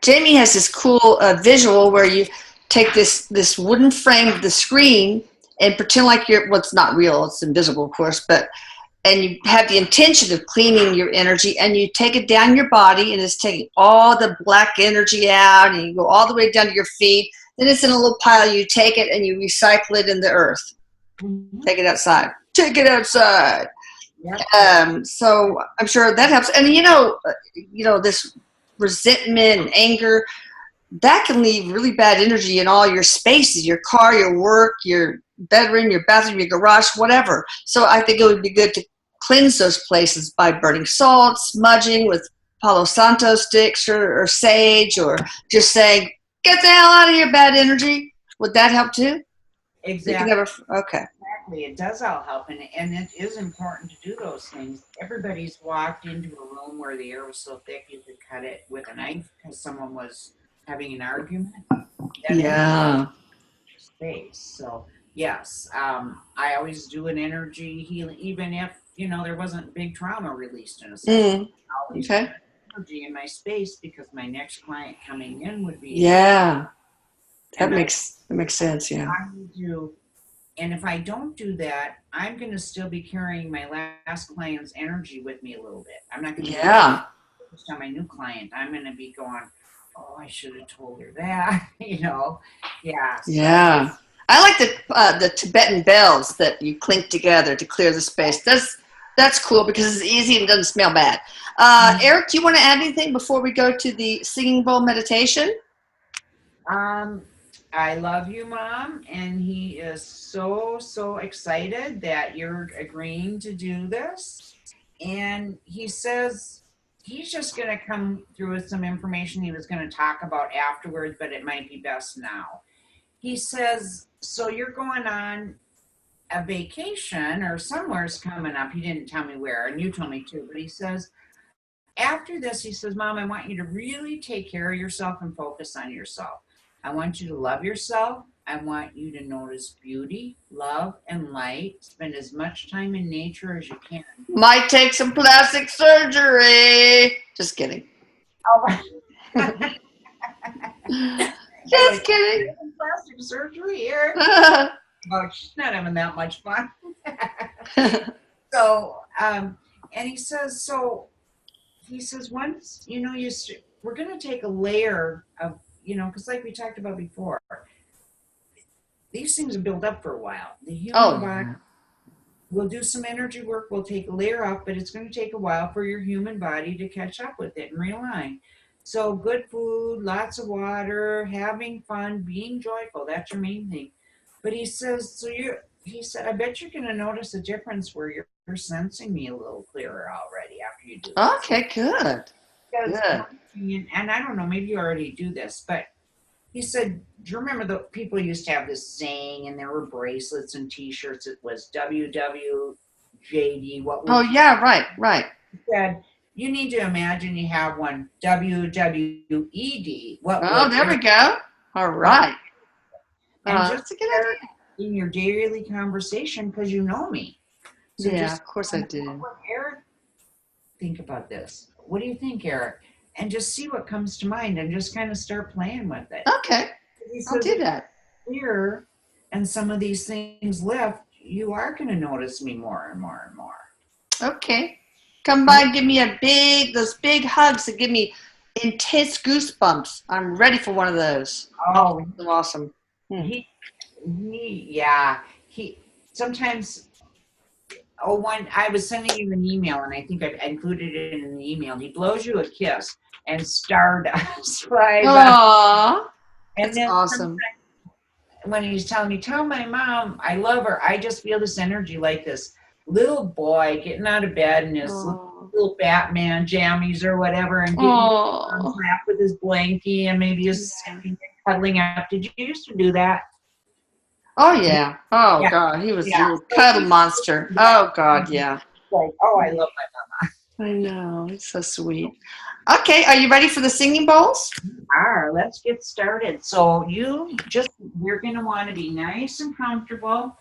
Jamie has this cool visual where you take this wooden frame of the screen and pretend like you're, well, it's not real, it's invisible, of course, but, and you have the intention of cleaning your energy, and you take it down your body, and it's taking all the black energy out, and you go all the way down to your feet. Then it's in a little pile. You take it and you recycle it in the earth. Mm-hmm. Take it outside. Take it outside. Yep. So I'm sure that helps. And this resentment and anger, that can leave really bad energy in all your spaces, your car, your work, your bedroom, your bathroom, your garage, whatever. So I think it would be good to cleanse those places by burning salt, smudging with Palo Santo sticks or sage, or just saying, get the hell out of here, bad energy. Would that help too? Exactly. Okay. Exactly. It does all help, and it is important to do those things. Everybody's walked into a room where the air was so thick you could cut it with a knife because someone was having an argument. That Yeah. space. So yes, I always do an energy healing, even if there wasn't big trauma released in a session. I always Okay. energy in my space because my next client coming in would be Yeah. That and makes sense. Yeah. I do. And if I don't do that, I'm going to still be carrying my last client's energy with me a little bit. I'm not going to be focused on my new client. I'm going to be going, oh, I should have told her that, Yeah. Yeah. I like the Tibetan bells that you clink together to clear the space. That's cool because it's easy and doesn't smell bad. Erik, do you want to add anything before we go to the singing bowl meditation? I love you, Mom, and he is so excited that you're agreeing to do this. And he says he's just going to come through with some information he was going to talk about afterwards, but it might be best now. He says, so you're going on a vacation or somewhere's coming up. He didn't tell me where, and you told me too, but he says, after this, he says, Mom, I want you to really take care of yourself and focus on yourself. I want you to love yourself. I want you to notice beauty, love, and light. Spend as much time in nature as you can. Might take some plastic surgery. Just kidding. Oh, Just kidding. Plastic surgery here. Oh, she's not having that much fun. So, and he says, once, we're going to take a layer of, because like we talked about before, these things are built up for a while. The human body will do some energy work, we'll take a layer up, but it's going to take a while for your human body to catch up with it and realign. So good food, lots of water, having fun, being joyful, that's your main thing. But he says, he said, I bet you're going to notice a difference where you're sensing me a little clearer already after you do this. Okay, good. Good. And I don't know, maybe you already do this, but he said, do you remember the people used to have this saying, and there were bracelets and T-shirts? It was WWJD. Yeah, right. He said, you need to imagine you have one WWED. There we go. All right. And just a good idea in your daily conversation because you know me. So of course I do. Erik, think about this. What do you think, Erik? And just see what comes to mind and just kind of start playing with it. Okay. I'll do that. Here, and some of these things lift, you are going to notice me more and more and more. Okay. Come by and give me those big hugs that give me intense goosebumps. I'm ready for one of those. Oh, awesome. He sometimes. I was sending you an email, and I think I included it in an email. He blows you a kiss and stardust. Right? Aww. And that's awesome. When he's telling me, tell my mom I love her, I just feel this energy like this little boy getting out of bed in his little Batman jammies or whatever, and getting wrapped with his blankie and maybe his cuddling up. Did you used to do that? Oh, yeah. Oh, yeah. God. He was a little cuddle monster. Oh, God, yeah. Like, I love my mama. I know. It's so sweet. Okay. Are you ready for the singing bowls? Let's get started. So you're going to want to be nice and comfortable.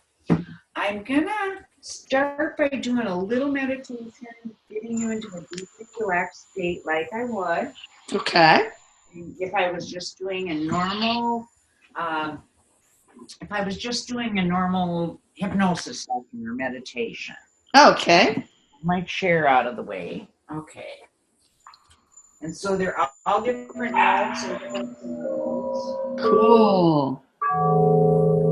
I'm going to start by doing a little meditation, getting you into a deeply relaxed state like I would. Okay. If I was just doing a normal if I was just doing a normal hypnosis session or meditation. Okay. My chair out of the way. Okay. And so they're all different notes and different symbols. Cool.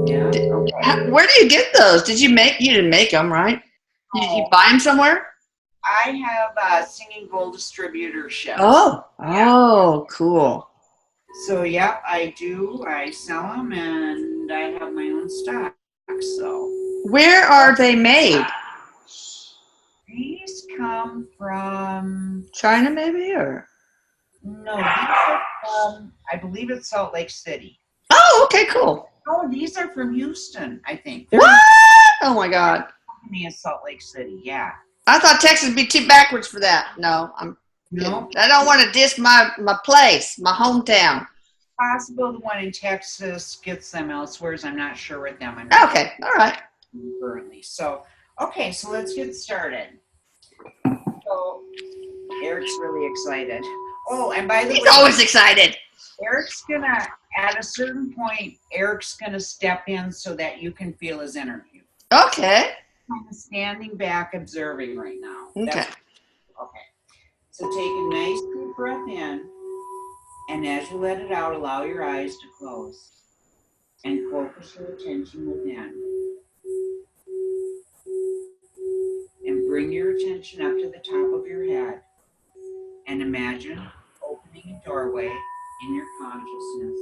Yeah. Okay. Where do you get those? You didn't make them, right? Did you buy them somewhere? I have a Singing Bowl distributorship. Oh, cool. So, yep, I do. I sell them and I have my own stock. So, where are they made? These come from China, maybe, or? No, these are from, I believe it's Salt Lake City. Oh, okay, cool. Oh, these are from Houston, I think. What? Oh my God. Company is Salt Lake City, yeah. I thought Texas would be too backwards for that. No, I don't want to diss my place, my hometown. Possible the one in Texas gets them elsewhere. I'm not sure with them. Okay, all right. Currently. So, okay, so let's get started. So, Erik's really excited. Oh, and by the way, he's always excited. Erik's gonna, at a certain point, Erik's gonna step in so that you can feel his energy. Okay. I'm standing back observing right now. Okay. Okay. So take a nice deep breath in, and as you let it out, allow your eyes to close and focus your attention within. And bring your attention up to the top of your head and imagine opening a doorway in your consciousness.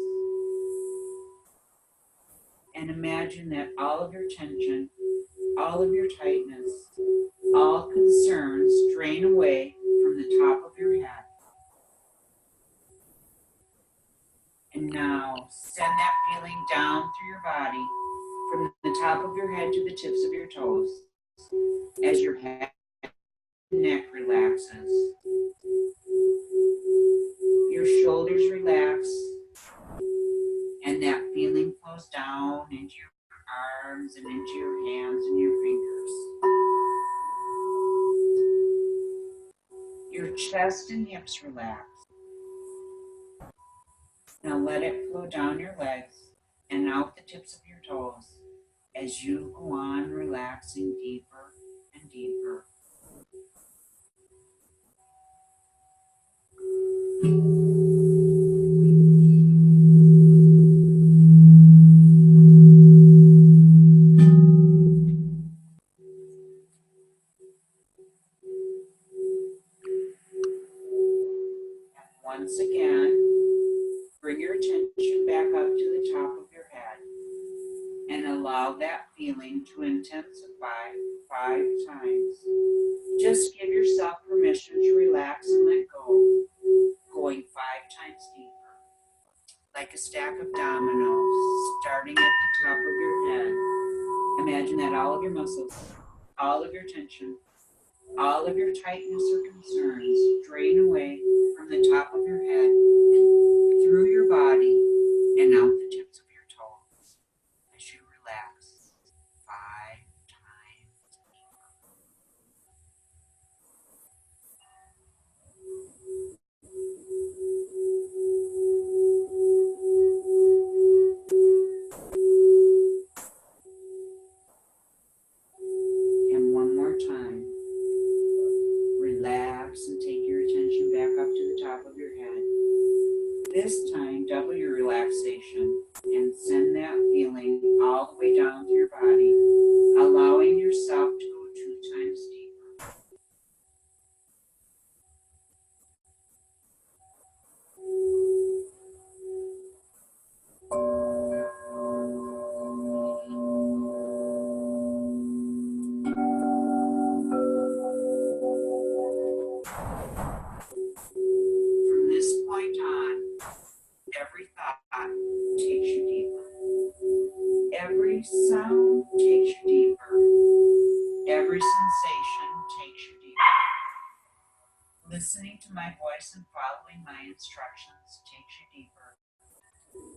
And imagine that all of your tension, all of your tightness, all concerns drain away from the top of your head. And now send that feeling down through your body from the top of your head to the tips of your toes as your head and neck relaxes. Your shoulders relax and that feeling flows down into your arms and into your hands and your fingers. Your chest and hips relax. Now let it flow down your legs and out the tips of your toes as you go on relaxing deeper and deeper. Once again, bring your attention back up to the top of your head and allow that feeling to intensify 5 times. Just give yourself permission to relax and let go, going 5 times deeper, like a stack of dominoes, starting at the top of your head. Imagine that all of your muscles, all of your tension, all of your tightness or concerns drain away from the top of your head, through your body, and out the tips of your toes as you relax 5 times deeper. And one more time. Relax and take your attention back up to the top of your head. This time, double your relaxation and send that feeling all the way down through your body, allowing yourself to go 2 times deeper. From this point on, every thought takes you deeper. Every sound takes you deeper. Every sensation takes you deeper. Listening to my voice and following my instructions takes you deeper.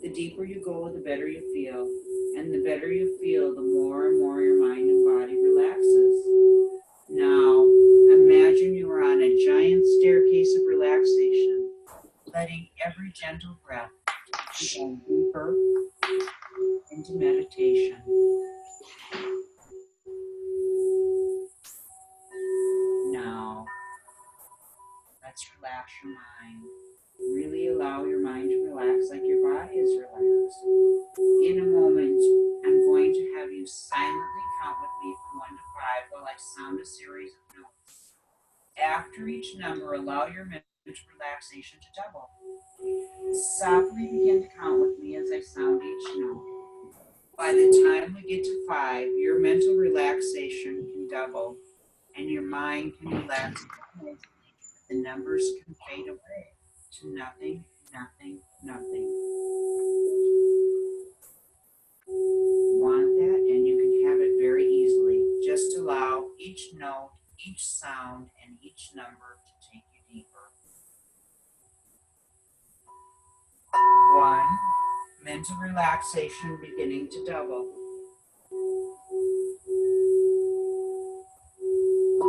The deeper you go, the better you feel. And the better you feel, the more and more your mind and body relaxes. Now, imagine you are on a giant staircase of relaxation, letting every gentle breath take you down deeper into meditation. Now, let's relax your mind. Really allow your mind to relax like your body is relaxed. In a moment, I'm going to have you silently count with me from 1 to 5 while I sound a series of notes. After each number, allow your mental relaxation to double. Softly begin to count with me as I sound each note. By the time we get to 5, your mental relaxation can double and your mind can relax completely. The numbers can fade away to nothing, nothing, nothing. Want that? And you can have it very easily. Just allow each note, each sound, and each number to take you deeper. 1, mental relaxation beginning to double.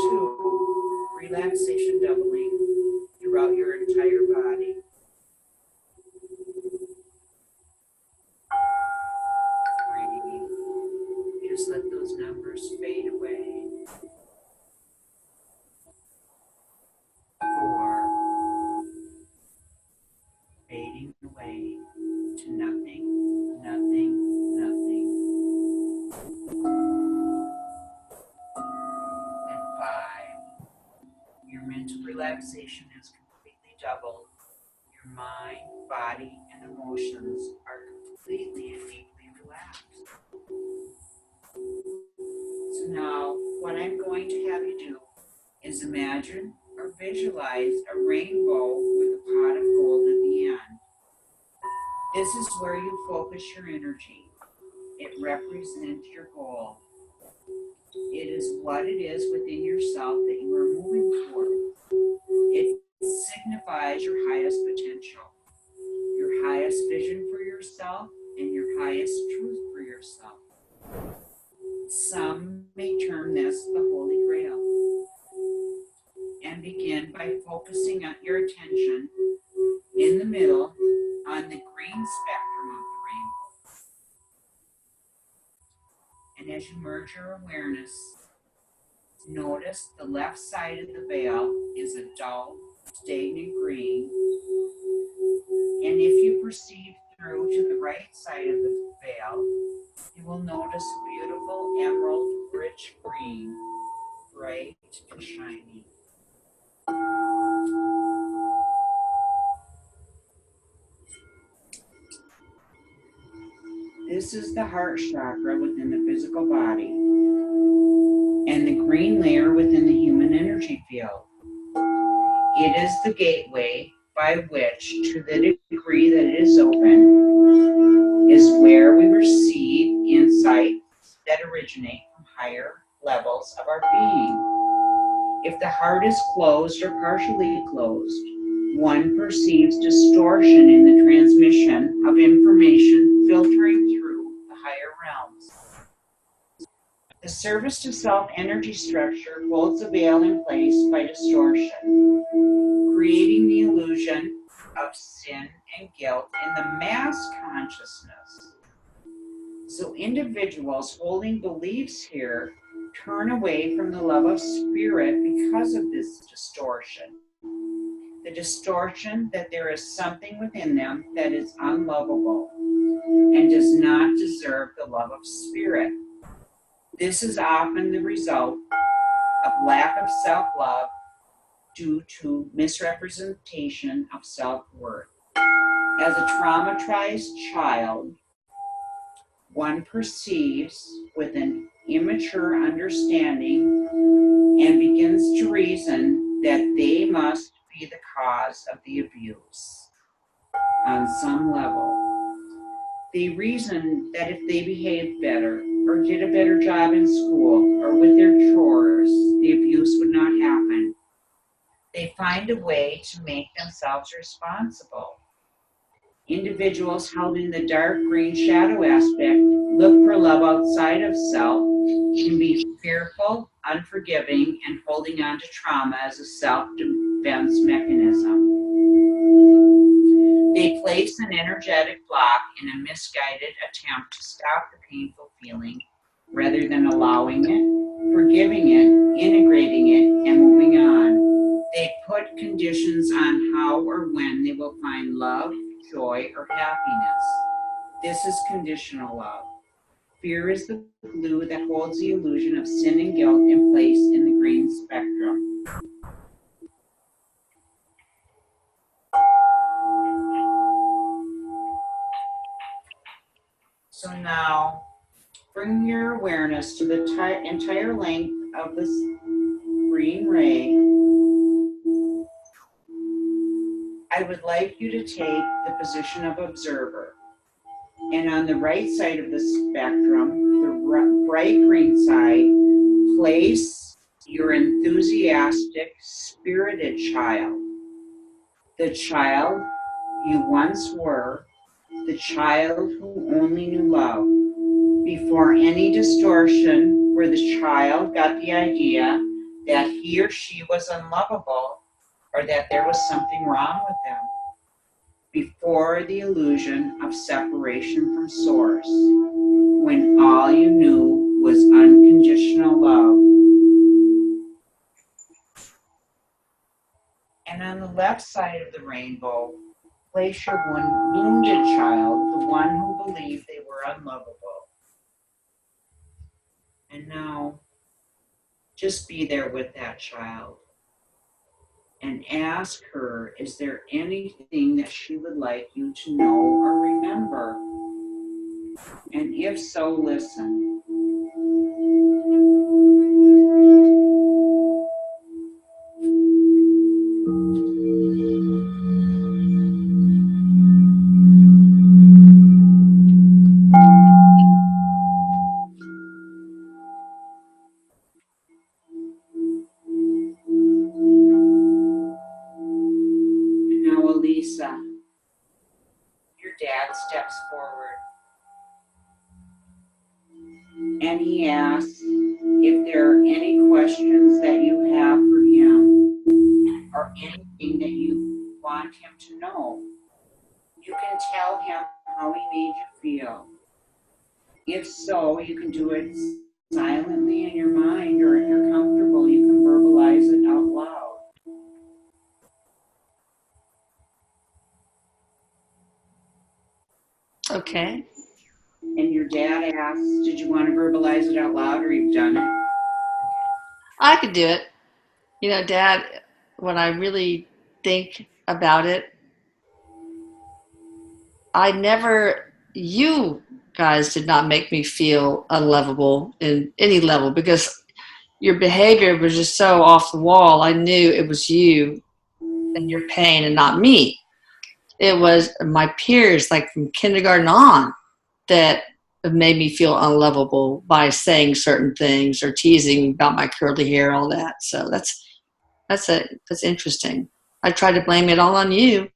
2, relaxation doubling throughout your entire body. 3, just let those numbers fade away. 4, fading away to nothing, nothing, nothing. And 5, your mental relaxation is completely doubled. Your mind, body, and emotions are completely and deeply relaxed. So now, what I'm going to have you do is imagine or visualize a rainbow with a pot of gold at the end. This is where you focus your energy. It represents your goal. It is what it is within yourself that you are moving toward. It signifies your highest potential, your highest vision for yourself, and your highest truth for yourself. Some may term this the Holy Grail. And begin by focusing your attention in the middle on the green spectrum of the rainbow. And as you merge your awareness, notice the left side of the veil is a dull, stagnant green. And if you proceed through to the right side of the veil, you will notice a beautiful emerald rich green, bright and shiny. This is the heart chakra within the physical body and the green layer within the human energy field. It is the gateway by which, to the degree that it is open, is where we receive insights that originate from higher levels of our being. If the heart is closed or partially closed, one perceives distortion in the transmission of information filtering through the higher realms. The service to self energy structure holds the veil in place by distortion, creating the illusion of sin and guilt in the mass consciousness. So individuals holding beliefs here turn away from the love of spirit because of this distortion. The distortion that there is something within them that is unlovable and does not deserve the love of spirit. This is often the result of lack of self-love due to misrepresentation of self-worth. As a traumatized child, one perceives with an immature understanding and begins to reason that they must be the cause of the abuse on some level. They reason that if they behaved better or did a better job in school or with their chores, the abuse would not happen. They find a way to make themselves responsible. Individuals held in the dark green shadow aspect look for love outside of self, can be fearful, unforgiving, and holding on to trauma as a self-defense mechanism. They place an energetic block in a misguided attempt to stop the painful feeling rather than allowing it, forgiving it, integrating it, and moving on. They put conditions on how or when they will find love, joy, or happiness. This is conditional love. Fear is the glue that holds the illusion of sin and guilt in place in the green spectrum. So now, bring your awareness to the entire length of this green ray. I would like you to take the position of observer. And on the right side of the spectrum, the bright green side, place your enthusiastic, spirited child. The child you once were, the child who only knew love. Before any distortion where the child got the idea that he or she was unlovable or that there was something wrong with them. Before the illusion of separation from source, when all you knew was unconditional love. And on the left side of the rainbow, place your wounded child, the one who believed they were unlovable. And now, just be there with that child and ask her, is there anything that she would like you to know or remember? And if so, listen. Lisa, your dad steps forward and he asks if there are any questions that you have for him or anything that you want him to know. You can tell him how he made you feel. If so, you can do it silently in your mind, or if you're comfortable, you can verbalize it out loud. Okay. And your dad asks, did you want to verbalize it out loud, or you've done it? I could do it. You know, Dad, when I really think about it, you guys did not make me feel unlovable in any level because your behavior was just so off the wall. I knew it was you and your pain and not me. It was my peers, like from kindergarten on, that made me feel unlovable by saying certain things or teasing about my curly hair, all that. So that's interesting. I try to blame it all on you,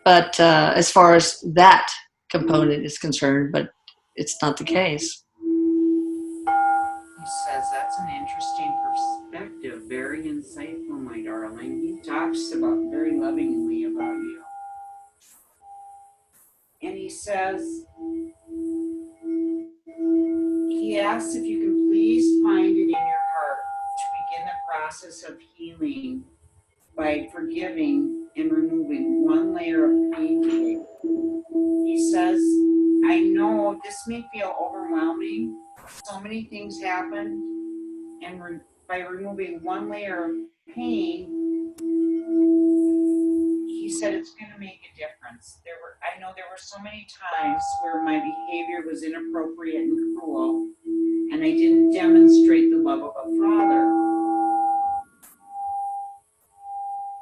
but as far as that component is concerned, but it's not the case. He says, that's an interesting perspective, very insightful, my darling. He talks about very lovingly about you. And he says, he asks if you can please find it in your heart to begin the process of healing by forgiving and removing one layer of pain. He says, I know this may feel overwhelming. So many things happen, and by removing one layer of pain, he said it's going to make a difference. I know there were so many times where my behavior was inappropriate and cruel, and I didn't demonstrate the love of a father.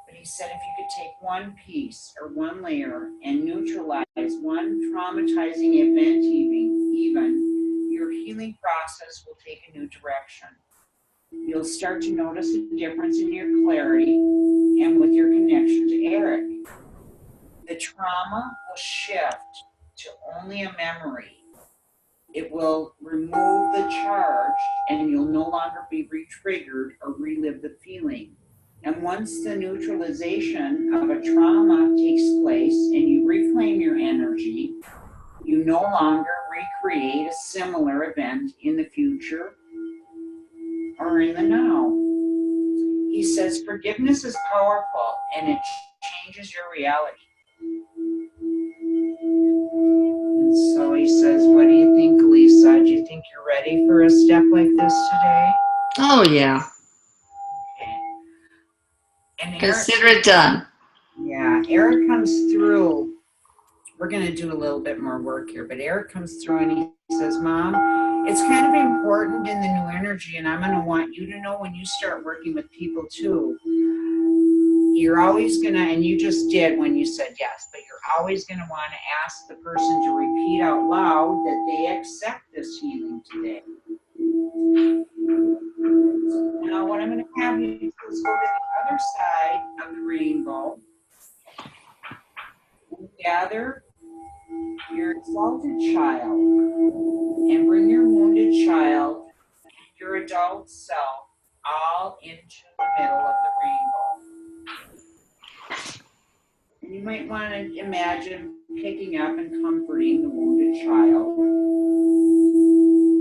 But he said if you could take one piece or one layer and neutralize one traumatizing event even, your healing process will take a new direction. You'll start to notice a difference in your clarity and with your connection to Erik. The trauma will shift to only a memory. It will remove the charge, and you'll no longer be re-triggered or relive the feeling. And once the neutralization of a trauma takes place and you reclaim your energy, you no longer recreate a similar event in the future or in the now. He says forgiveness is powerful and it changes your reality. And so he says, what do you think, Lisa? Do you think you're ready for a step like this today? Oh, yeah. Okay. And Consider it done. Yeah, Erik comes through. We're going to do a little bit more work here, but Erik comes through and he says, Mom, it's kind of important in the new energy, and I'm going to want you to know when you start working with people too, you're always going to, and you just did when you said yes, but you're always going to want to ask the person to repeat out loud that they accept this healing today. Now, what I'm going to have you do is go to the other side of the rainbow and gather your exalted child and bring your wounded child, your adult self, all into the middle of the rainbow. And you might want to imagine picking up and comforting the wounded child.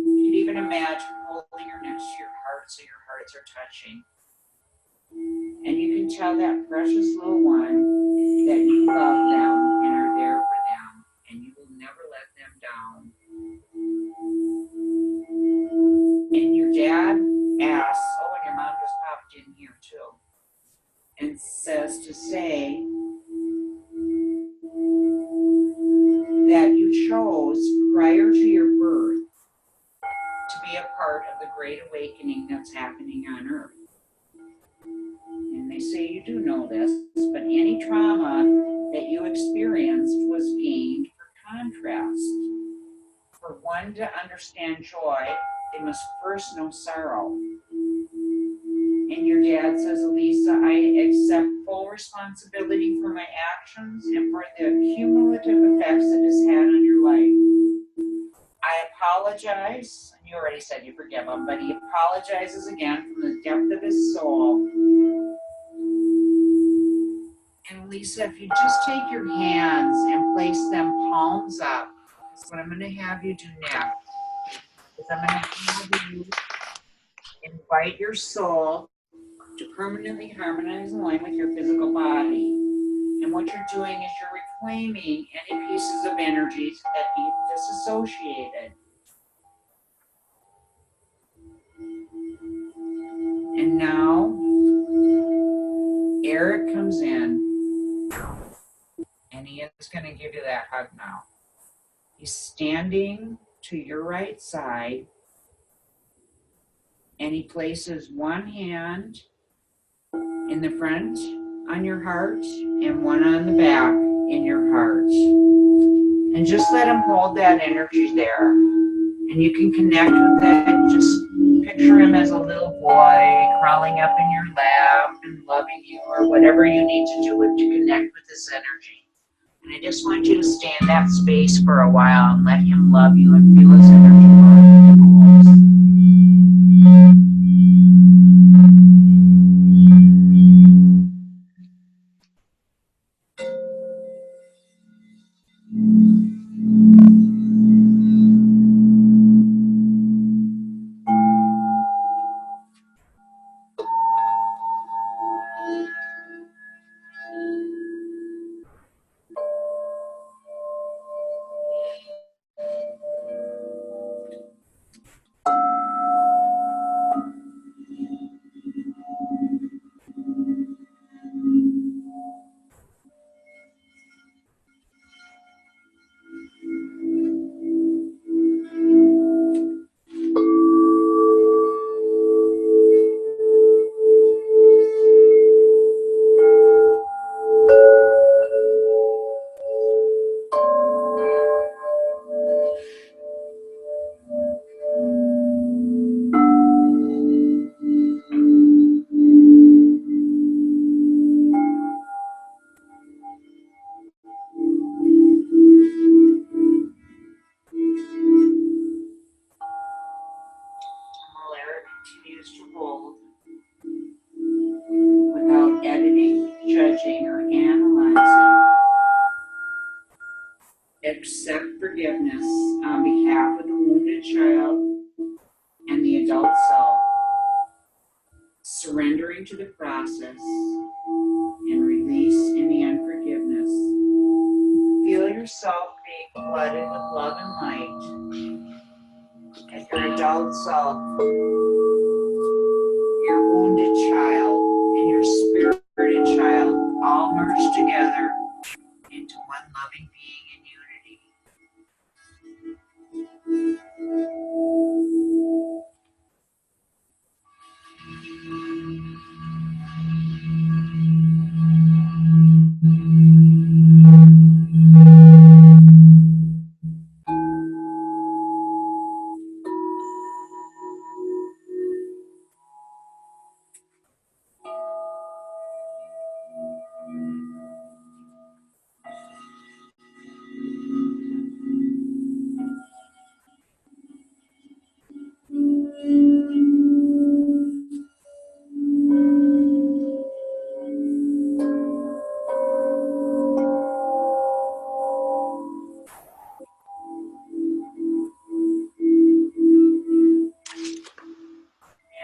You could even imagine holding her next to your heart so your hearts are touching. And you can tell that precious little one that you love them and are there for them, and you will never let them down. And your dad asks, oh, and your mom just popped in here too, and says to say that you chose prior to your birth to be a part of the great awakening that's happening on earth. And they say you do know this, but any trauma that you experienced was gained for contrast. For one to understand joy, they must first know sorrow. And your dad says, Elisa, I accept full responsibility for my actions and for the cumulative effects it has had on your life. I apologize, and you already said you forgive him, but he apologizes again from the depth of his soul. And Lisa, if you just take your hands and place them palms up, that's what I'm going to have you do next. Is I'm going to have you invite your soul to permanently harmonize and align with your physical body. And what you're doing is you're reclaiming any pieces of energies that you've disassociated. And now, Erik comes in, and he is going to give you that hug now. He's standing to your right side, and he places one hand in the front on your heart and one on the back in your heart. And just let him hold that energy there. And you can connect with it. Just picture him as a little boy crawling up in your lap and loving you, or whatever you need to do to connect with this energy. And I just want you to stay in that space for a while and let him love you and feel his energy. accept forgiveness on behalf of the wounded child and the adult self, surrendering to the process and release any unforgiveness. Feel yourself being flooded with love and light as your adult self, your wounded child, and your spirited child all merge together into one loving being in unity.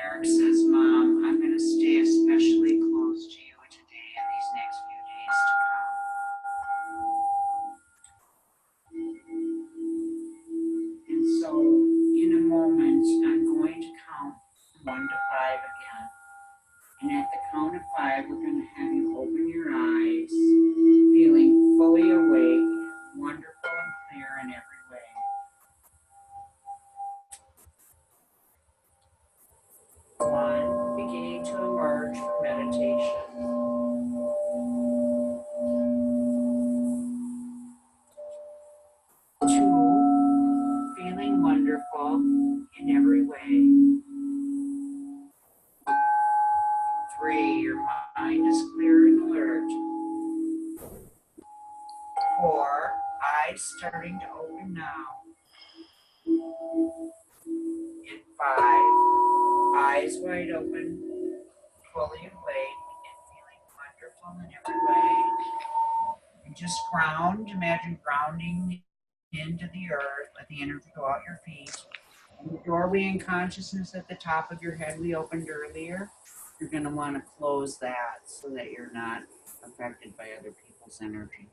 Erik says, Mom, I'm going to stay especially close to you today and these next few days to come. And so, in a moment, I'm going to count from 1 to 5 again. And at the count of 5, we're going to have you open your eyes, feeling fully awake, wonderful and clear in every way. 1, beginning to emerge from meditation. 2, feeling wonderful in every way. 3, your mind is clear and alert. 4, eyes starting to open now. And 5, eyes wide open, fully awake and feeling wonderful in every way. And just ground, imagine grounding into the earth, let the energy go out your feet. And the doorway in consciousness at the top of your head we opened earlier, you're going to want to close that so that you're not affected by other people's energies.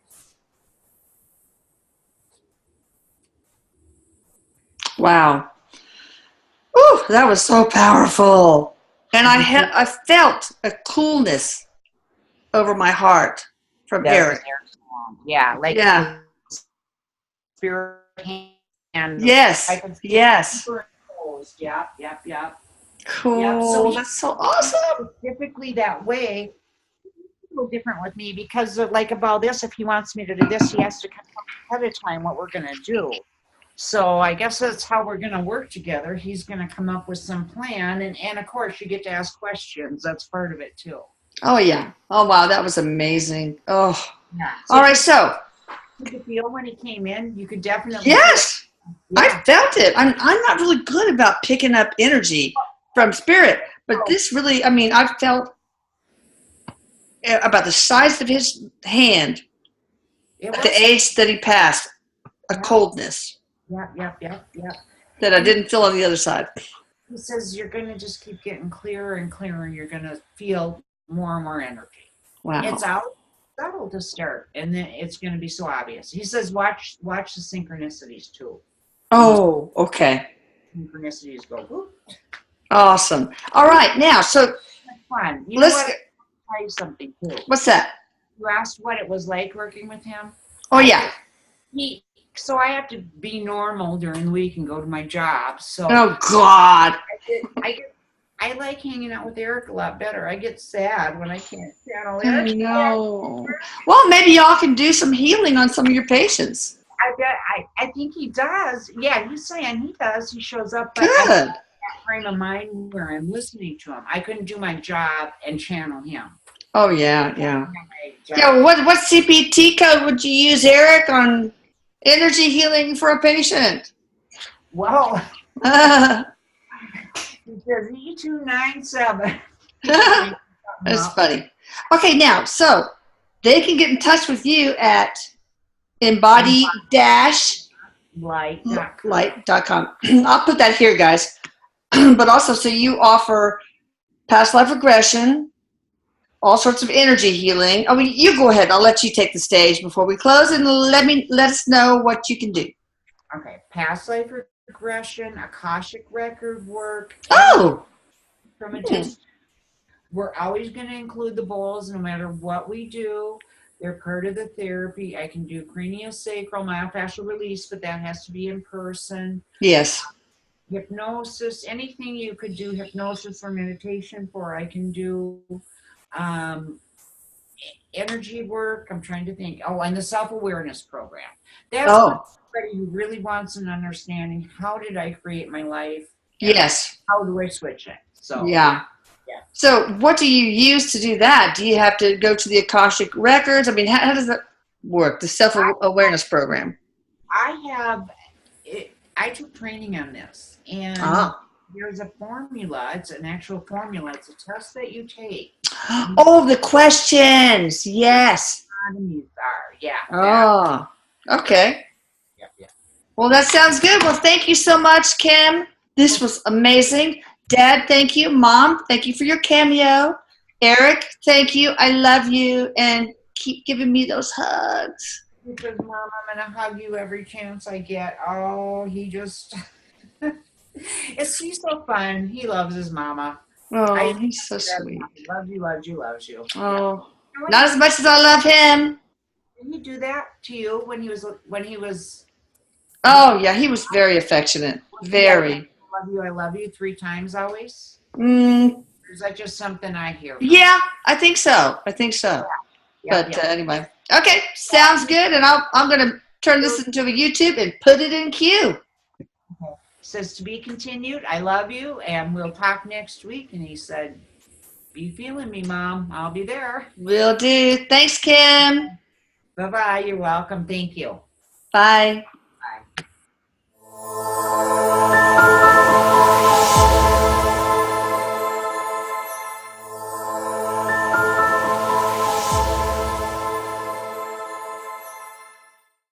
Wow. Ooh, that was so powerful. And I felt a coolness over my heart from Erik. Yeah, like yeah. Spirit hand. Yes. Yes. Yep. Cool. Yep. So that's so awesome. Specifically that way, a little different with me because like about this, if he wants me to do this, he has to come up ahead of time what we're going to do. So I guess that's how we're going to work together. He's going to come up with some plan. And of course, you get to ask questions. That's part of it, too. Oh, yeah. Oh, wow. That was amazing. Oh. Yeah. So all right. So. You could feel when he came in. You could definitely. Yes. I felt it. I'm not really good about picking up energy from spirit. But this really, I mean, I felt about the size of his hand at the age that he passed, a coldness. Yep. That I didn't feel on the other side. He says you're going to just keep getting clearer and clearer, and you're going to feel more and more energy. Wow. It's subtle to start, and then it's going to be so obvious. He says watch the synchronicities too. Oh, okay. Synchronicities go. Whoop. Awesome. All right, now, so fun. Let's tell you something too. What's that? You asked what it was like working with him. Oh yeah. So I have to be normal during the week and go to my job. So oh God. I like hanging out with Erik a lot better. I get sad when I can't channel Erik. No. Well, maybe y'all can do some healing on some of your patients. I think he does. Yeah, he's saying he does. He shows up. Good. I'm in that frame of mind where I'm listening to him. I couldn't do my job and channel him. Oh yeah. Yeah. What CPT code would you use, Erik, on energy healing for a patient? Well, he says E297. That's funny. Okay, now, so they can get in touch with you at Light.com. embody-light.com. I'll put that here, guys. But also, so you offer past life regression, all sorts of energy healing. I mean, you go ahead. I'll let you take the stage before we close, and let us know what you can do. Okay, past life regression, Akashic record work, Oh, from a distance. We're always going to include the bowls no matter what we do. They're part of the therapy. I can do craniosacral myofascial release, but that has to be in person. yes. Hypnosis, anything you could do hypnosis or meditation for, I can do. Um, Energy work, I'm trying to think. Oh, and the self-awareness program. That's for somebody who really wants an understanding. How did I create my life? Yes. How do I switch it? So yeah. So what do you use to do that? Do you have to go to the Akashic records? I mean, how does that work? The self-awareness program. I took training on this, and there's a formula. It's an actual formula. It's a test that you take. Oh, the questions. Yes. Oh, okay. Yep. Well, that sounds good. Well, thank you so much, Kim. This was amazing. Dad, thank you. Mom, thank you for your cameo. Erik, thank you. I love you, and keep giving me those hugs. Because, Mom, I'm going to hug you every chance I get. Oh, he just... He's so fun. He loves his mama. Oh, he's so sweet. Loves you. Oh, yeah. Not as much as I love him. Didn't he do that to you when he was... Oh, yeah, he was very affectionate. Very. I love you 3 times always? Or is that just something I hear? Yeah, I think so. But anyway. Okay, sounds good. And I'm going to turn this into a YouTube and put it in queue. Okay. Says to be continued. I love you, and we'll talk next week. And he said, be feeling me, Mom. I'll be there. Will do. Thanks, Kim. Bye-bye. You're welcome. Thank you. Bye.